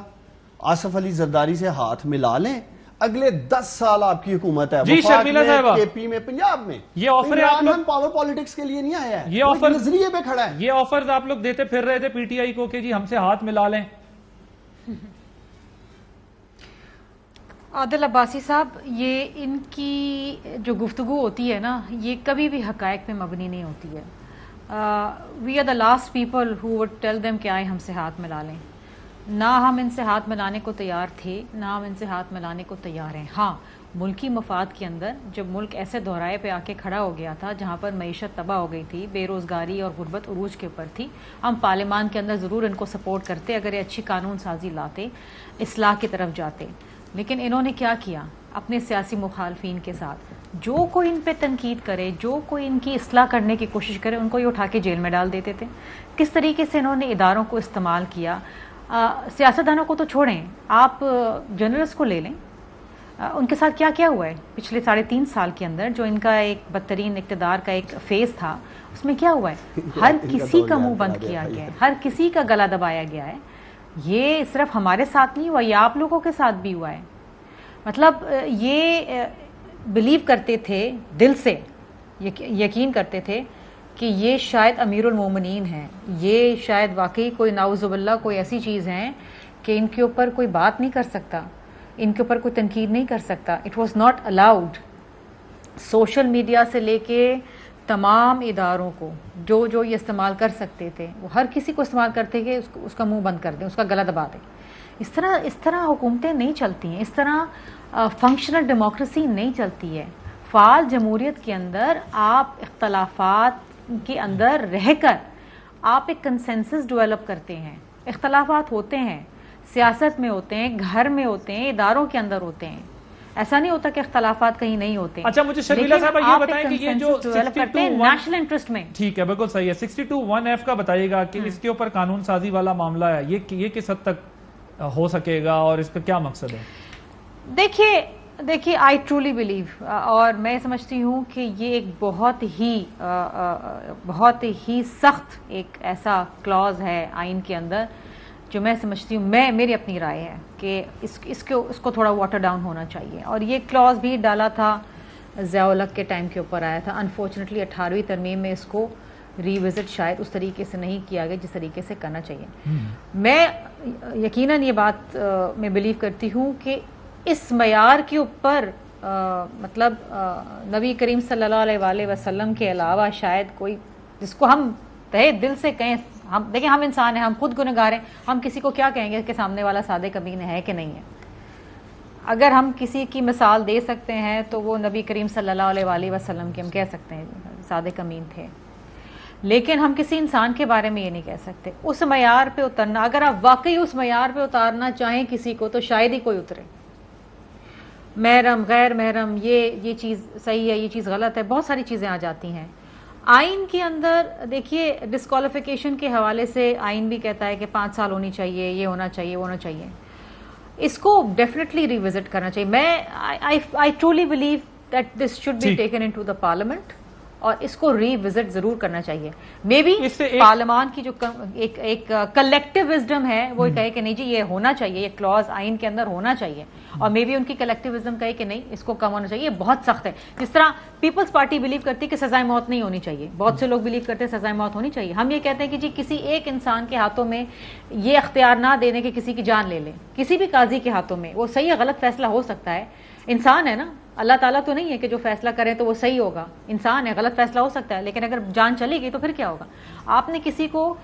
آصف علی زرداری سے ہاتھ ملا لیں، اگلے 10 سال آپ کی حکومت ہے. جی شرمیلا صاحبہ، کے پی میں، پنجاب میں یہ آفر پاور پالیٹکس کے لیے نہیں آیا ہے، یہ آفر نظریے پہ کھڑا ہے. یہ آفرز آپ لوگ دیتے پھر رہے تھے پی ٹی آئی کو کہ جی ہم سے ہاتھ ملا لیں. عادل عباسی صاحب، یہ ان کی جو گفتگو ہوتی ہے نا، یہ کبھی بھی حقائق پہ مبنی نہیں ہوتی ہے. We are the last people who would tell them کہ آئے ہم سے ہاتھ ملا لیں. نہ ہم ان سے ہاتھ ملانے کو تیار تھے، نہ ہم ان سے ہاتھ ملانے کو تیار ہیں. ہاں، ملکی مفاد کے اندر جب ملک ایسے دہرائے پہ آ کے کھڑا ہو گیا تھا جہاں پر معیشت تباہ ہو گئی تھی، بے روزگاری اور غربت عروج کے اوپر تھی، ہم پارلیمان کے اندر ضرور ان کو سپورٹ کرتے اگر یہ اچھی قانون سازی لاتے، اصلاح کی طرف جاتے. لیکن انہوں نے کیا کیا اپنے سیاسی مخالفین کے ساتھ؟ جو کوئی ان پہ تنقید کرے، جو کوئی ان کی اصلاح کرنے کی کوشش کرے، ان کو یہ اٹھا کے جیل میں ڈال دیتے تھے. کس طریقے سے انہوں نے اداروں کو استعمال کیا. سیاستدانوں کو تو چھوڑیں، آپ جرنلسٹ کو لے لیں، ان کے ساتھ کیا کیا ہوا ہے پچھلے 3.5 سال کے اندر. جو ان کا ایک بدترین اقتدار کا ایک فیز تھا، اس میں کیا ہوا ہے؟ ہر کسی کا منہ بند کیا گیا ہے، ہر کسی کا گلا دبایا گیا ہے. یہ صرف ہمارے ساتھ نہیں ہوا، یہ آپ لوگوں کے ساتھ بھی ہوا ہے. مطلب یہ بلیو کرتے تھے، دل سے یقین کرتے تھے کہ یہ شاید امیر المومنین ہیں، یہ شاید واقعی کوئی نعوذ باللہ کوئی ایسی چیز ہیں کہ ان کے اوپر کوئی بات نہیں کر سکتا، ان کے اوپر کوئی تنقید نہیں کر سکتا. It was not allowed. Social media سے لے کے تمام اداروں کو جو یہ استعمال کر سکتے تھے، وہ ہر کسی کو استعمال کرتے کہ اس کا منہ بند کر دیں، اس کا گلا دبا دیں. اس طرح حکومتیں نہیں چلتی ہیں، اس طرح فنکشنل ڈیموکریسی نہیں چلتی ہے. فعال جمہوریت کے اندر آپ اختلافات کے اندر رہ کر آپ ایک کنسنسس ڈیولپ کرتے ہیں. اختلافات ہوتے ہیں، سیاست میں ہوتے ہیں، گھر میں ہوتے ہیں، اداروں کے اندر ہوتے ہیں. ایسا نہیں ہوتا کہ اختلافات کہیں نہیں ہوتے. اچھا مجھے شرمیلا صاحبہ یہ بتائیں کہ یہ جو نیشنل انٹرسٹ میں، ٹھیک ہے بالکل صحیح ہے، 62(1)(f) کا بتائیے گا کہ اس کے اوپر قانون سازی والا معاملہ ہے، یہ کس حد تک ہو سکے گا اور اس کا کیا مقصد ہے؟ دیکھیے آئی ٹرولی بلیو، اور میں سمجھتی ہوں کہ یہ ایک بہت ہی سخت ایک ایسا کلاز ہے آئین کے اندر جو میں سمجھتی ہوں، میری اپنی رائے ہے کہ اس کو تھوڑا واٹر ڈاؤن ہونا چاہیے. اور یہ کلاز بھی ڈالا تھا ضیاء الحق کے ٹائم کے اوپر آیا تھا. انفارچونیٹلی 18ویں ترمیم میں اس کو ریوزٹ شاید اس طریقے سے نہیں کیا گیا جس طریقے سے کرنا چاہیے. میں یقیناً یہ بات میں بلیو کرتی ہوں کہ اس معیار کے اوپر مطلب نبی کریم صلی اللہ علیہ وآلہ وسلم کے علاوہ شاید کوئی جس کو ہم تہے دل سے کہیں. ہم دیکھیں، ہم انسان ہیں، ہم خود گنہگار ہیں، ہم کسی کو کیا کہیں گے کہ سامنے والا صادق امین ہے کہ نہیں ہے. اگر ہم کسی کی مثال دے سکتے ہیں تو وہ نبی کریم صلی اللہ علیہ وآلہ وسلم کے ہم کہہ سکتے ہیں صادق امین تھے. لیکن ہم کسی انسان کے بارے میں یہ نہیں کہہ سکتے. اس معیار پہ اترنا، اگر آپ واقعی اس معیار پہ اتارنا چاہیں کسی کو تو شاید ہی کوئی اترے. محرم، غیر محرم، یہ چیز صحیح ہے، یہ چیز غلط ہے، بہت ساری چیزیں آ جاتی ہیں. آئین کے اندر دیکھیے ڈسکوالیفیکیشن کے حوالے سے آئین بھی کہتا ہے کہ 5 سال ہونی چاہیے، یہ ہونا چاہیے، وہ ہونا چاہیے. اس کو ڈیفینیٹلی ریوزٹ کرنا چاہیے. میں I truly believe that this should be taken into the parliament, اور اس کو ری وزٹ ضرور کرنا چاہیے. مے بی پارلیمان کی جو ایک کلیکٹیو وزڈم ہے وہ کہے کہ نہیں جی یہ ہونا چاہیے، یہ کلاز آئین کے اندر ہونا چاہیے، اور مے بی ان کی کلیکٹیو وزڈم کہے کہ نہیں اس کو کم ہونا چاہیے. یہ بہت سخت ہے. جس طرح پیپلز پارٹی بلیو کرتی ہے کہ سزائے موت نہیں ہونی چاہیے، بہت سے لوگ بلیو کرتے ہیں سزائے موت ہونی چاہیے. ہم یہ کہتے ہیں کہ جی کسی ایک انسان کے ہاتھوں میں یہ اختیار نہ دینے کہ کسی کی جان لے لیں. کسی بھی قاضی کے ہاتھوں میں وہ صحیح یا غلط فیصلہ ہو سکتا ہے. انسان ہے نا، اللہ تعالیٰ تو نہیں ہے کہ جو فیصلہ کرے تو وہ صحیح ہوگا. انسان ہے، غلط فیصلہ ہو سکتا ہے، لیکن اگر جان چلی گئی تو پھر کیا ہوگا؟ آپ نے کسی کو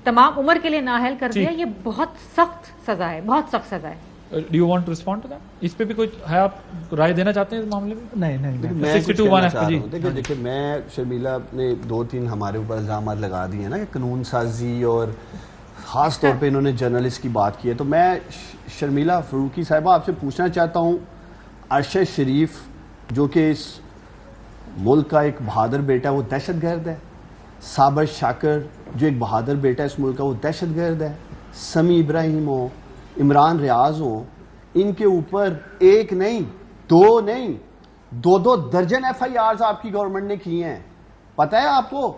تمام عمر کے لیے نااہل کر دیا، یہ بہت سخت سزا ہے، بہت سخت سزا ہے. Do you want to respond to that? اس پہ بھی کوئی ہے, آپ رائے دینا چاہتے ہیں اس معاملے میں؟ نہیں میں کچھ کہنا چاہ رہا ہوں. دیکھیں میں شرمیلا نے 2-3 ہمارے اوپر الزامات لگا دیے ہیں نا کہ قانون سازی, اور خاص طور پہ انہوں نے جرنلسٹ کی بات کی ہے. تو میں شرمیلا فروقی صاحبہ آپ سے پوچھنا چاہتا ہوں, ارشد شریف جو کہ اس ملک کا ایک بہادر بیٹا ہے وہ دہشت گرد ہے, صابر شاکر جو ایک بہادر بیٹا ہے اس ملک کا وہ دہشت گرد ہے, سمی ابراہیم ہو, عمران ریاض ہو, ان کے اوپر 1 نہیں 2 نہیں 2 درجن FIRs آپ کی گورنمنٹ نے کی ہیں, پتہ ہے آپ کو؟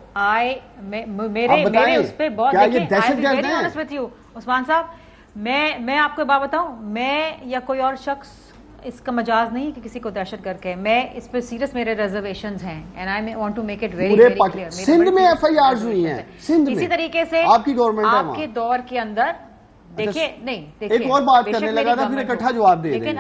میرے اس پہ بہت دیکھیں عثمان صاحب, میں آپ کو بات بتاؤں, میں یا کوئی اور شخص اس کا مجاز نہیں کہ کسی کو دہشت گرد کہے, میں اس پہ سیریس میرے ریزرویشنز ہیں and I want to make it very clear. Sindh میں FIRs ہوئی ہیں, سندھ میں اسی طریقے سے آپ کی گورنمنٹ ہے, آپ کے دور کے اندر دیکھیں نہیں ایک اور بات کرنے لگا تھا, پھر اکٹھا جواب دے دیں. لیکن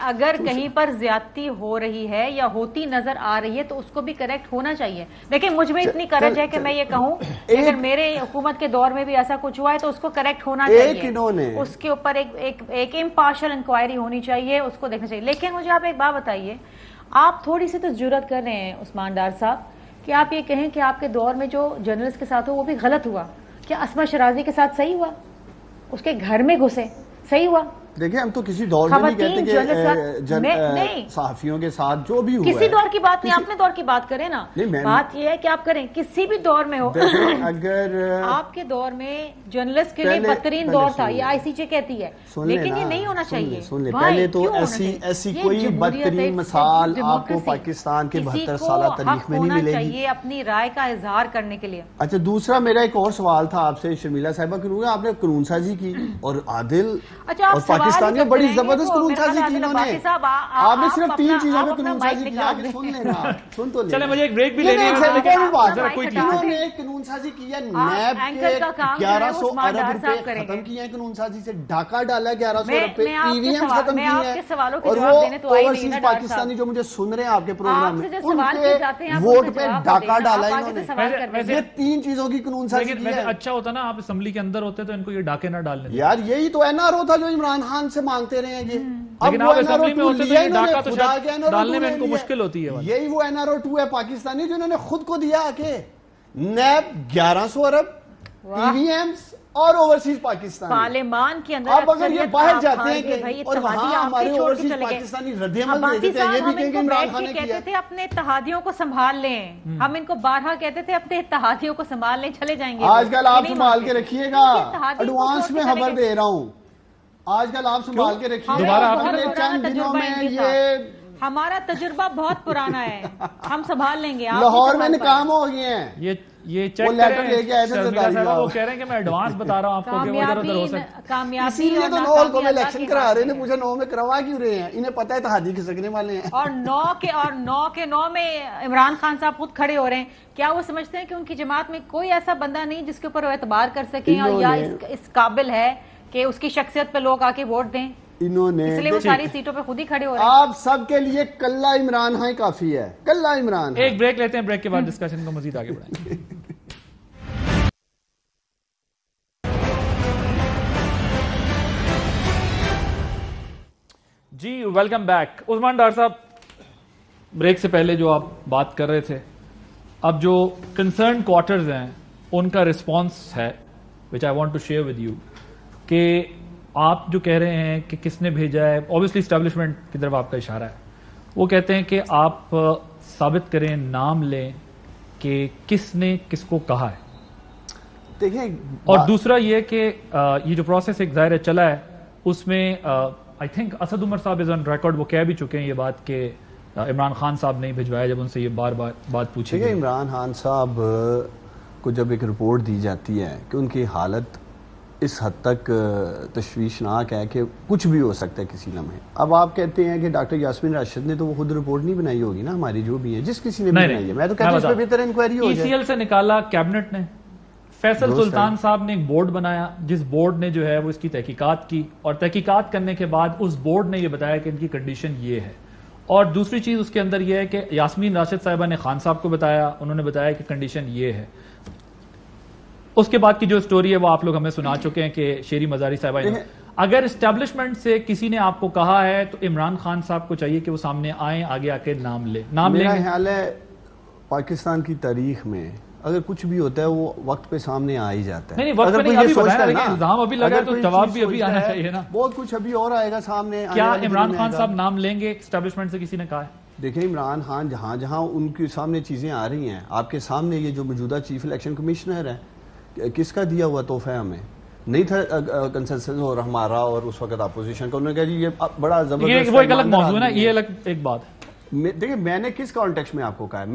اگر کہیں پر زیادتی ہو رہی ہے یا ہوتی نظر آ رہی ہے تو اس کو بھی کریکٹ ہونا چاہیے. دیکھیں مجھ میں اتنی کرج ہے کہ میں یہ کہوں کہ اگر میرے حکومت کے دور میں بھی ایسا کچھ ہوا ہے تو اس کو کریکٹ ہونا چاہیے, اس کے اوپر ایک امپارشل انکوائری ہونی چاہیے, اس کو دیکھنا چاہیے. لیکن مجھے آپ ایک بات بتائیے, آپ تھوڑی سی تو جرات کر رہے ہیں عثمان ڈار صاحب کہ آپ یہ کہیں کہ آپ کے دور میں جو جرنلسٹ کے ساتھ ہو وہ بھی غلط ہوا. کیا اسما شرازی کے ساتھ صحیح ہوا؟ اس کے گھر میں گھسے, صحیح ہوا؟ دیکھیں ہم تو کسی دور میں نہیں کہتے کہ صحافیوں کے ساتھ جو بھی ہوا ہے, کسی دور کی بات نہیں, اپنے دور کی بات کریں نا. بات یہ ہے کہ آپ کریں کسی بھی دور میں ہو, اگر آپ کے دور میں جرنلسٹ کے لیے بدترین دور تھا, یہ ICJ کہتی ہے, لیکن یہ نہیں ہونا چاہیے. پہلے تو ایسی کوئی بدترین مثال آپ کو پاکستان کے 72 سالہ تاریخ میں نہیں ملے گی اپنی رائے کا اظہار کرنے کے لیے. اچھا دوسرا میرا ایک اور سوال تھا آپ سے شرمیلا صاحبہ, کیونکہ آپ نے قانون سازی کی اور عادل اور پاکستانیوں بڑی زبردست قانون سازی کی انہوں نے. آپ نے صرف 3 چیزوں پہ قانون سازی کیا, آگے سن لینا, سن تو لینا. چلیں مجھے ایک بریک بھی لینی ہے. انہوں نے قانون سازی کی ہے, نیب کے 1100 ارب روپے ختم کیے ہیں قانون سازی سے, ڈاکہ ڈالا ہے 1100 روپے, EVM ختم کیے ہیں, اور وہ اوورسیز پاکستانی جو مجھے سن رہے ہیں آپ کے پروگرام میں ان کے ووٹ پہ ڈاکہ ڈالا ہے انہوں نے. یہ 3 چیزوں کی قانون سازی کی ہے. اچھا ہوتا نا آپ اسمبلی کے اندر ہوتے تو ان کو یہ ڈاکے نہ ڈالنے. یار یہی تو NRO تھا جو عمران خان سے مانگتے رہے ہیں یہ, لیکن آپ اسمبلی میں ہوتے تو یہ ڈاکہ تو شاید ڈالنے میں ان کو مشکل ہوتی ہے. یہی وہ NRO 2 ہے پاکستانی جو انہوں نے خود کو دیا کہ نیب 1100 ارب EVMs اور اوورسیز پاکستانی پارلیمان کے اندر. اب اگر یہ باہر جاتے ہیں کہ اور وہاں ہمارے اوورسیز پاکستانی رد عمل دے دیتے ہیں, یہ بھی کہیں گے عمران خان نے کیا. تھے اپنے اتحادیوں کو سنبھال لیں, ہم ان کو بارہا کہتے تھے اپنے اتحادیوں کو سنبھال لیں, چلے جائیں گے. آج کل آپ سنبھال کے رکھیے گا, ایڈوانس میں خبر دے رہا ہوں, آج کل آپ سنبھال کے رکھیے. دوبارہ چند دنوں میں یہ ہمارا تجربہ بہت پرانا ہے, ہم سنبھال لیں گے. لاہور میں ناکام ہو گئے ہیں, یہ چیک کریں, وہ کہہ رہے ہیں کہ میں ایڈوانس بتا رہا ہوں آپ کو کہ وہ ادھر ادھر ہو سکتا. اسی لیے تو 9 کو الیکشن کرا رہے ہیں, مجھے 9 میں کروا کیوں رہے ہیں, انہیں پتہ ہے اتحادی کھسکنے والے ہیں. اور 9 میں عمران خان صاحب خود کھڑے ہو رہے ہیں. کیا وہ سمجھتے ہیں کہ ان کی جماعت میں کوئی ایسا بندہ نہیں جس کے اوپر وہ اعتبار کر سکیں یا اس قابل ہے کہ اس کی شخصیت پہ لوگ آ کے ووٹ دیں؟ انہوں نے اس لیے وہ ساری سیٹوں پہ خود ہی کھڑے ہو رہے ہیں. آپ سب کے لیے کلہ عمران ہاں کافی ہے, کلہ عمران. ایک بریک لیتے ہیں, بریک کے بعد ڈسکشن کو مزید آگے بڑھائیں گے. جی ویلکم بیک. عثمان ڈار صاحب, بریک سے پہلے جو آپ بات کر رہے تھے, اب جو کنسرن کوارٹرز ہیں ان کا رسپانس ہے which I want to share with you, کہ آپ جو کہہ رہے ہیں کہ کس نے بھیجا ہے, obviously اسٹیبلشمنٹ کی طرف آپ کا اشارہ ہے, وہ کہتے ہیں کہ آپ ثابت کریں, نام لیں کہ کس نے کس کو کہا ہے. دیکھیں, اور دوسرا یہ کہ یہ جو پروسیس ایک ظاہر چلا ہے اس میں آئی تھنک اسد عمر صاحب از آن ریکارڈ, وہ کہہ بھی چکے ہیں یہ بات کہ عمران خان صاحب نہیں بھجوایا جب ان سے یہ بار بار بات پوچھی گئی. عمران خان صاحب کو جب ایک رپورٹ دی جاتی ہے کہ ان کی حالت اس حد تک تشویشناک ہے کہ کچھ بھی ہو سکتا ہے کسی لمحے. اب آپ کہتے ہیں کہ ڈاکٹر یاسمین راشد نے تو وہ خود رپورٹ نہیں بنائی ہوگی نا, ہماری جو بھی ہے جس کسی نے بنائی ہے, میں تو کہتا ہوں اس پہ بہتر انکوائری ہو جائے. ECL سے نکالا کیبنٹ نے, فیصل سلطان صاحب نے ایک بورڈ بنایا جس بورڈ نے جو ہے وہ اس کی تحقیقات کی, اور تحقیقات کرنے کے بعد اس بورڈ نے یہ بتایا کہ ان کی کنڈیشن یہ ہے. اور دوسری چیز اس کے اندر یہ ہے کہ یاسمین راشد صاحبہ نے خان صاحب کو بتایا, انہوں نے بتایا کہ کنڈیشن یہ ہے. اس کے بعد کی جو سٹوری ہے وہ آپ لوگ ہمیں سنا چکے ہیں کہ شیری مزاری صاحبہ. اگر اسٹیبلشمنٹ سے کسی نے آپ کو کہا ہے تو عمران خان صاحب کو چاہیے کہ وہ سامنے آئیں, آگے آ کے نام لیں. میرا خیال ہے پاکستان کی تاریخ میں اگر کچھ بھی ہوتا ہے وہ وقت پہ سامنے آ ہی جاتا ہے. نہیں وقت پہ نہیں, ابھی بتایا لیکن الزام ابھی لگا ہے تو جواب بھی ابھی آنا چاہیے نا. بہت کچھ ابھی اور آئے گا سامنے. کیا عمران خان صاحب نام لیں گے اسٹیبلشمنٹ سے کسی نے کہا ہے؟ دیکھیں عمران خان جہاں جہاں ان کے سامنے چیزیں آ رہی ہیں, آپ کے سامنے یہ جو موجودہ چیف الیکشن کمشنر ہے, کس کا دیا ہوا تحفہ ہمیں نہیں تھا کنسنسس اور ہمارا اور اس وقت اپوزیشن کا. انہوں نے کہا جی یہ بڑا زبردست, وہ ایک الگ موضوع ہے نا, یہ الگ ایک بات ہے. دیکھیں میں نے کس کانٹیکسٹ میں آپ کو کہا ہے,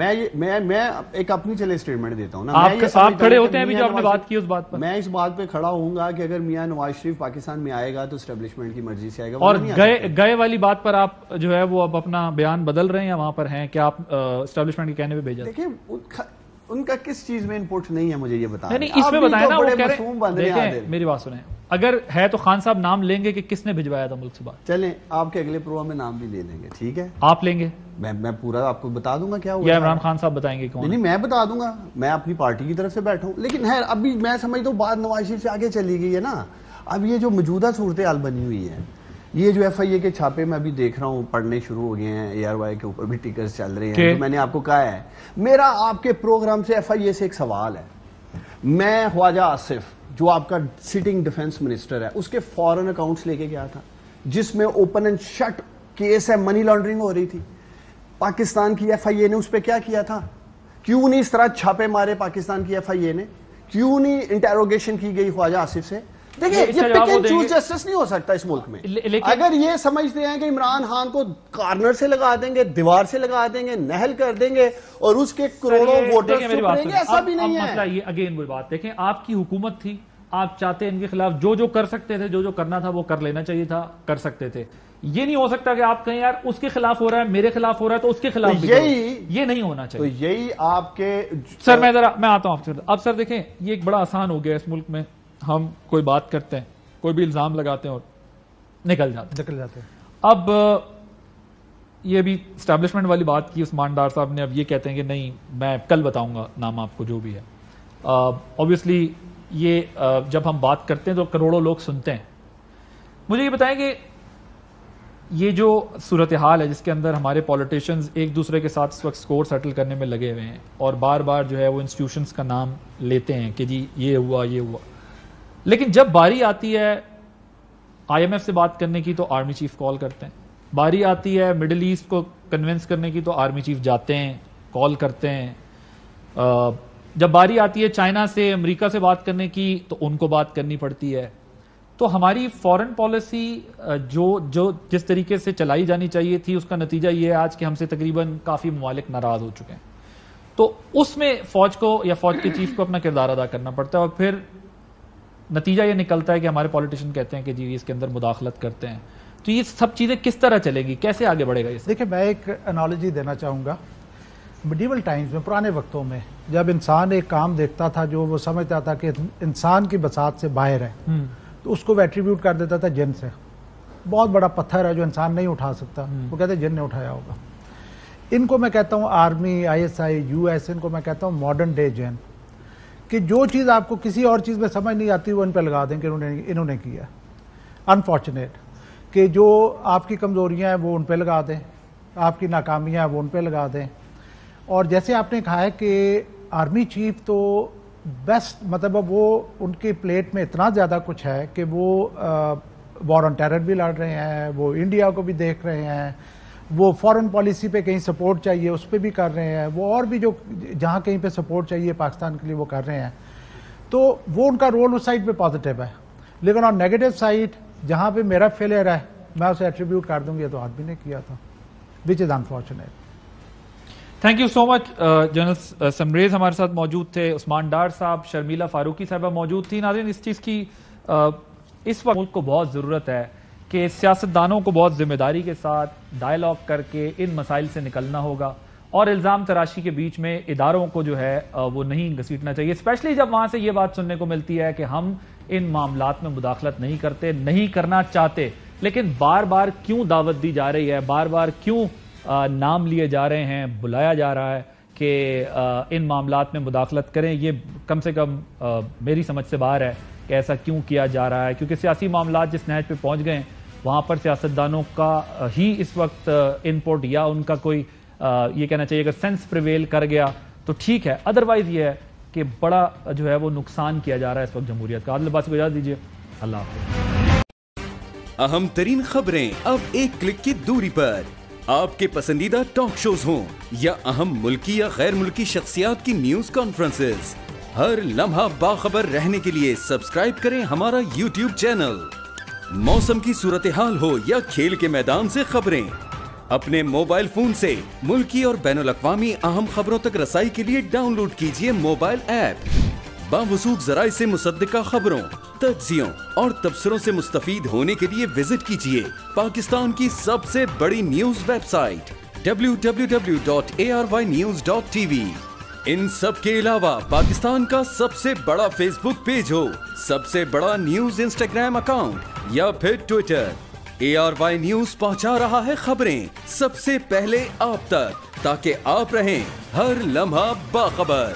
میں ایک اپنی چلے اسٹیٹمنٹ دیتا ہوں نا. آپ کھڑے ہوتے ہیں ابھی جو آپ نے بات کی اس بات پر, میں اس بات پہ کھڑا ہوں گا کہ اگر میاں نواز شریف پاکستان میں آئے گا تو اسٹیبلشمنٹ کی مرضی سے آئے گا. اور گئے والی بات پر آپ جو ہے وہ اب اپنا بیان بدل رہے ہیں یا وہاں پر ہیں کہ آپ اسٹیبلشمنٹ کے کہنے پہ بھیجا؟ دیکھیں ان کا کس چیز میں انپوٹ نہیں ہے, مجھے یہ بتائیں. نہیں اس میں بتائیں نا, وہ کہہ رہے ہیں میری بات سنیں, اگر ہے تو خان صاحب نام لیں گے کہ کس نے بھجوایا تھا ملک سے بات؟ چلیں آپ کے اگلے پروگرام میں نام بھی لے لیں گے, ٹھیک ہے. آپ لیں گے؟ میں پورا آپ کو بتا دوں گا کیا ہوا. یا عمران خان صاحب بتائیں گے کون؟ نہیں میں بتا دوں گا, میں اپنی پارٹی کی طرف سے بیٹھا ہوں. لیکن ہے ابھی میں سمجھتا ہوں بات نواز شریف سے آگے چلی گئی ہے نا. اب یہ جو موجودہ صورتحال بنی ہوئی ہے, یہ جو ایف آئی اے کے چھاپے میں ابھی دیکھ رہا ہوں پڑھنے شروع ہو گئے ہیں, اے آر وائی کے اوپر بھی ٹکرز چل رہے ہیں. تو میں نے آپ کو کہا ہے میرا آپ کے پروگرام سے ایف آئی اے سے ایک سوال ہے. میں خواجہ آصف جو آپ کا سٹنگ ڈیفنس منسٹر ہے اس کے فورن اکاؤنٹس لے کے گیا تھا جس میں اوپن اینڈ شٹ کیس ہے, منی لانڈرنگ ہو رہی تھی. پاکستان کی ایف آئی اے نے اس پہ کیا کیا تھا؟ کیوں نہیں اس طرح چھاپے مارے پاکستان کی ایف آئی اے نے؟ کیوں نہیں انٹیروگیشن کی گئی خواجہ آصف سے؟ دیکھیں یہ پک اینڈ چوز جسٹس نہیں ہو سکتا اس ملک میں. اگر یہ سمجھتے ہیں کہ عمران خان کو کارنر سے لگا دیں گے, دیوار سے لگا دیں گے, نہل کر دیں گے اور اس کے کروڑوں ووٹر چپ رہیں گے, ایسا بھی نہیں ہے. مسئلہ یہ اگین وہی بات, دیکھیں آپ کی حکومت تھی, آپ چاہتے ان کے خلاف جو کر سکتے تھے, جو کرنا تھا وہ کر لینا چاہیے تھا, کر سکتے تھے. یہ نہیں ہو سکتا کہ آپ کہیں یار اس کے خلاف ہو رہا ہے, میرے خلاف ہو رہا ہے تو اس کے خلاف بھی یہ نہیں ہونا چاہیے. تو یہی آپ کے سر میں آتا ہوں آپ سے. اب سر دیکھیں یہ ایک بڑا آسان ہو گیا اس ملک میں, ہم کوئی بات کرتے ہیں, کوئی بھی الزام لگاتے ہیں اور نکل جاتے ہیں. اب یہ بھی اسٹیبلشمنٹ والی بات کی عثمان ڈار صاحب نے, اب یہ کہتے ہیں کہ نہیں میں کل بتاؤں گا نام آپ کو جو بھی ہے. obviously یہ جب ہم بات کرتے ہیں تو کروڑوں لوگ سنتے ہیں. مجھے یہ بتائیں کہ یہ جو صورتحال ہے جس کے اندر ہمارے پولیٹیشنز ایک دوسرے کے ساتھ اس وقت سکور سیٹل کرنے میں لگے ہوئے ہیں اور بار بار جو ہے وہ انسٹیٹیوشنز کا نام لیتے ہیں کہ جی یہ ہوا, لیکن جب باری آتی ہے آئی ایم ایف سے بات کرنے کی تو آرمی چیف کال کرتے ہیں, باری آتی ہے مڈل ایسٹ کو کنونس کرنے کی تو آرمی چیف جاتے ہیں, کال کرتے ہیں, جب باری آتی ہے چائنا سے امریکہ سے بات کرنے کی تو ان کو بات کرنی پڑتی ہے. تو ہماری فورن پالیسی جو جس طریقے سے چلائی جانی چاہیے تھی اس کا نتیجہ یہ ہے آج کہ ہم سے تقریباً کافی ممالک ناراض ہو چکے ہیں. تو اس میں فوج کو یا فوج کے چیف کو اپنا کردار ادا کرنا پڑتا ہے اور پھر نتیجہ یہ نکلتا ہے کہ ہمارے پولیٹیشین کہتے ہیں کہ جی اس کے اندر مداخلت کرتے ہیں. تو یہ سب چیزیں کس طرح چلے گی, کیسے آگے بڑھے گا یہ؟ دیکھیں میں ایک انالوجی دینا چاہوں گا. میڈیول ٹائمز میں, پرانے وقتوں میں جب انسان ایک کام دیکھتا تھا جو وہ سمجھتا تھا کہ انسان کی بساط سے باہر ہے تو اس کو وہ ایٹریبیوٹ کر دیتا تھا جن سے. بہت بڑا پتھر ہے جو انسان نہیں اٹھا سکتا, وہ کہتے ہیں جن نے اٹھایا ہوگا. ان کو میں کہتا ہوں army, I S I, U S, ان کو میں کہتا ہوں ماڈرن ڈے جن, کہ جو چیز آپ کو کسی اور چیز میں سمجھ نہیں آتی وہ ان پہ لگا دیں کہ انہوں نے کیا. انفارچونیٹ کہ جو آپ کی کمزوریاں ہیں وہ ان پہ لگا دیں, آپ کی ناکامیاں ہیں وہ ان پہ لگا دیں. اور جیسے آپ نے کہا ہے کہ آرمی چیف تو بیسٹ, مطلب وہ ان کی پلیٹ میں اتنا زیادہ کچھ ہے کہ وہ وار آن ٹیرر بھی لڑ رہے ہیں, وہ انڈیا کو بھی دیکھ رہے ہیں, وہ فارن پالیسی پہ کہیں سپورٹ چاہیے اس پہ بھی کر رہے ہیں, وہ اور بھی جو جہاں کہیں پہ سپورٹ چاہیے پاکستان کے لیے وہ کر رہے ہیں. تو وہ ان کا رول اس سائڈ پہ پازیٹیو ہے. لیکن اور نیگیٹو سائڈ جہاں پہ میرا فیلئر ہے میں اسے ایٹریبیوٹ کر دوں گی تو آدمی نے کیا تھا, which is unfortunate. Thank you so much. General Samrez ہمارے ساتھ موجود تھے, عثمان ڈار صاحب, شرمیلا فاروقی صاحبہ موجود تھی. ناظرین اس چیز کی اس وقت ملک کو بہت ضرورت ہے کہ سیاستدانوں کو بہت ذمہ داری کے ساتھ ڈائیلاگ کر کے ان مسائل سے نکلنا ہوگا اور الزام تراشی کے بیچ میں اداروں کو جو ہے وہ نہیں گھسیٹنا چاہیے, اسپیشلی جب وہاں سے یہ بات سننے کو ملتی ہے کہ ہم ان معاملات میں مداخلت نہیں کرتے, نہیں کرنا چاہتے, لیکن بار بار کیوں دعوت دی جا رہی ہے, بار بار کیوں نام لیے جا رہے ہیں, بلایا جا رہا ہے. کہ ان معاملات میں مداخلت کریں. یہ کم سے کم میری سمجھ سے باہر ہے کہ ایسا کیوں کیا جا رہا ہے, کیونکہ سیاسی معاملات جس نہج پہ پہنچ گئے ہیں وہاں پر سیاستدانوں کا ہی اس وقت انپوٹ یا ان کا کوئی یہ کہنا چاہیے اگر سینس پریویل کر گیا تو ٹھیک ہے, ادروائز یہ ہے کہ بڑا جو ہے وہ نقصان کیا جا رہا ہے اس وقت جمہوریت کا. عادل عباسی کو اجازت دیجیے, اللہ حافظ. اہم ترین خبریں اب ایک کلک کی دوری پر. آپ کے پسندیدہ ٹاک شوز ہوں یا اہم ملکی یا غیر ملکی شخصیات کی نیوز کانفرنسز, ہر لمحہ باخبر رہنے کے لیے سبسکرائب کریں ہمارا یوٹیوب چینل. موسم کی صورتحال ہو یا کھیل کے میدان سے خبریں, اپنے موبائل فون سے ملکی اور بین الاقوامی اہم خبروں تک رسائی کے لیے ڈاؤن لوڈ کیجیے موبائل ایپ. باوثوق ذرائع سے مصدقہ خبروں, تجزیوں اور تبصروں سے مستفید ہونے کے لیے وزٹ کیجیے پاکستان کی سب سے بڑی نیوز ویب سائٹ www.arYnews.tv. ان سب کے علاوہ پاکستان کا سب سے بڑا فیس بک پیج ہو, سب سے بڑا نیوز انسٹاگرام اکاؤنٹ یا پھر ٹویٹر, ARY نیوز پہنچا رہا ہے خبریں سب سے پہلے آپ تک, تاکہ آپ رہیں ہر لمحہ باخبر.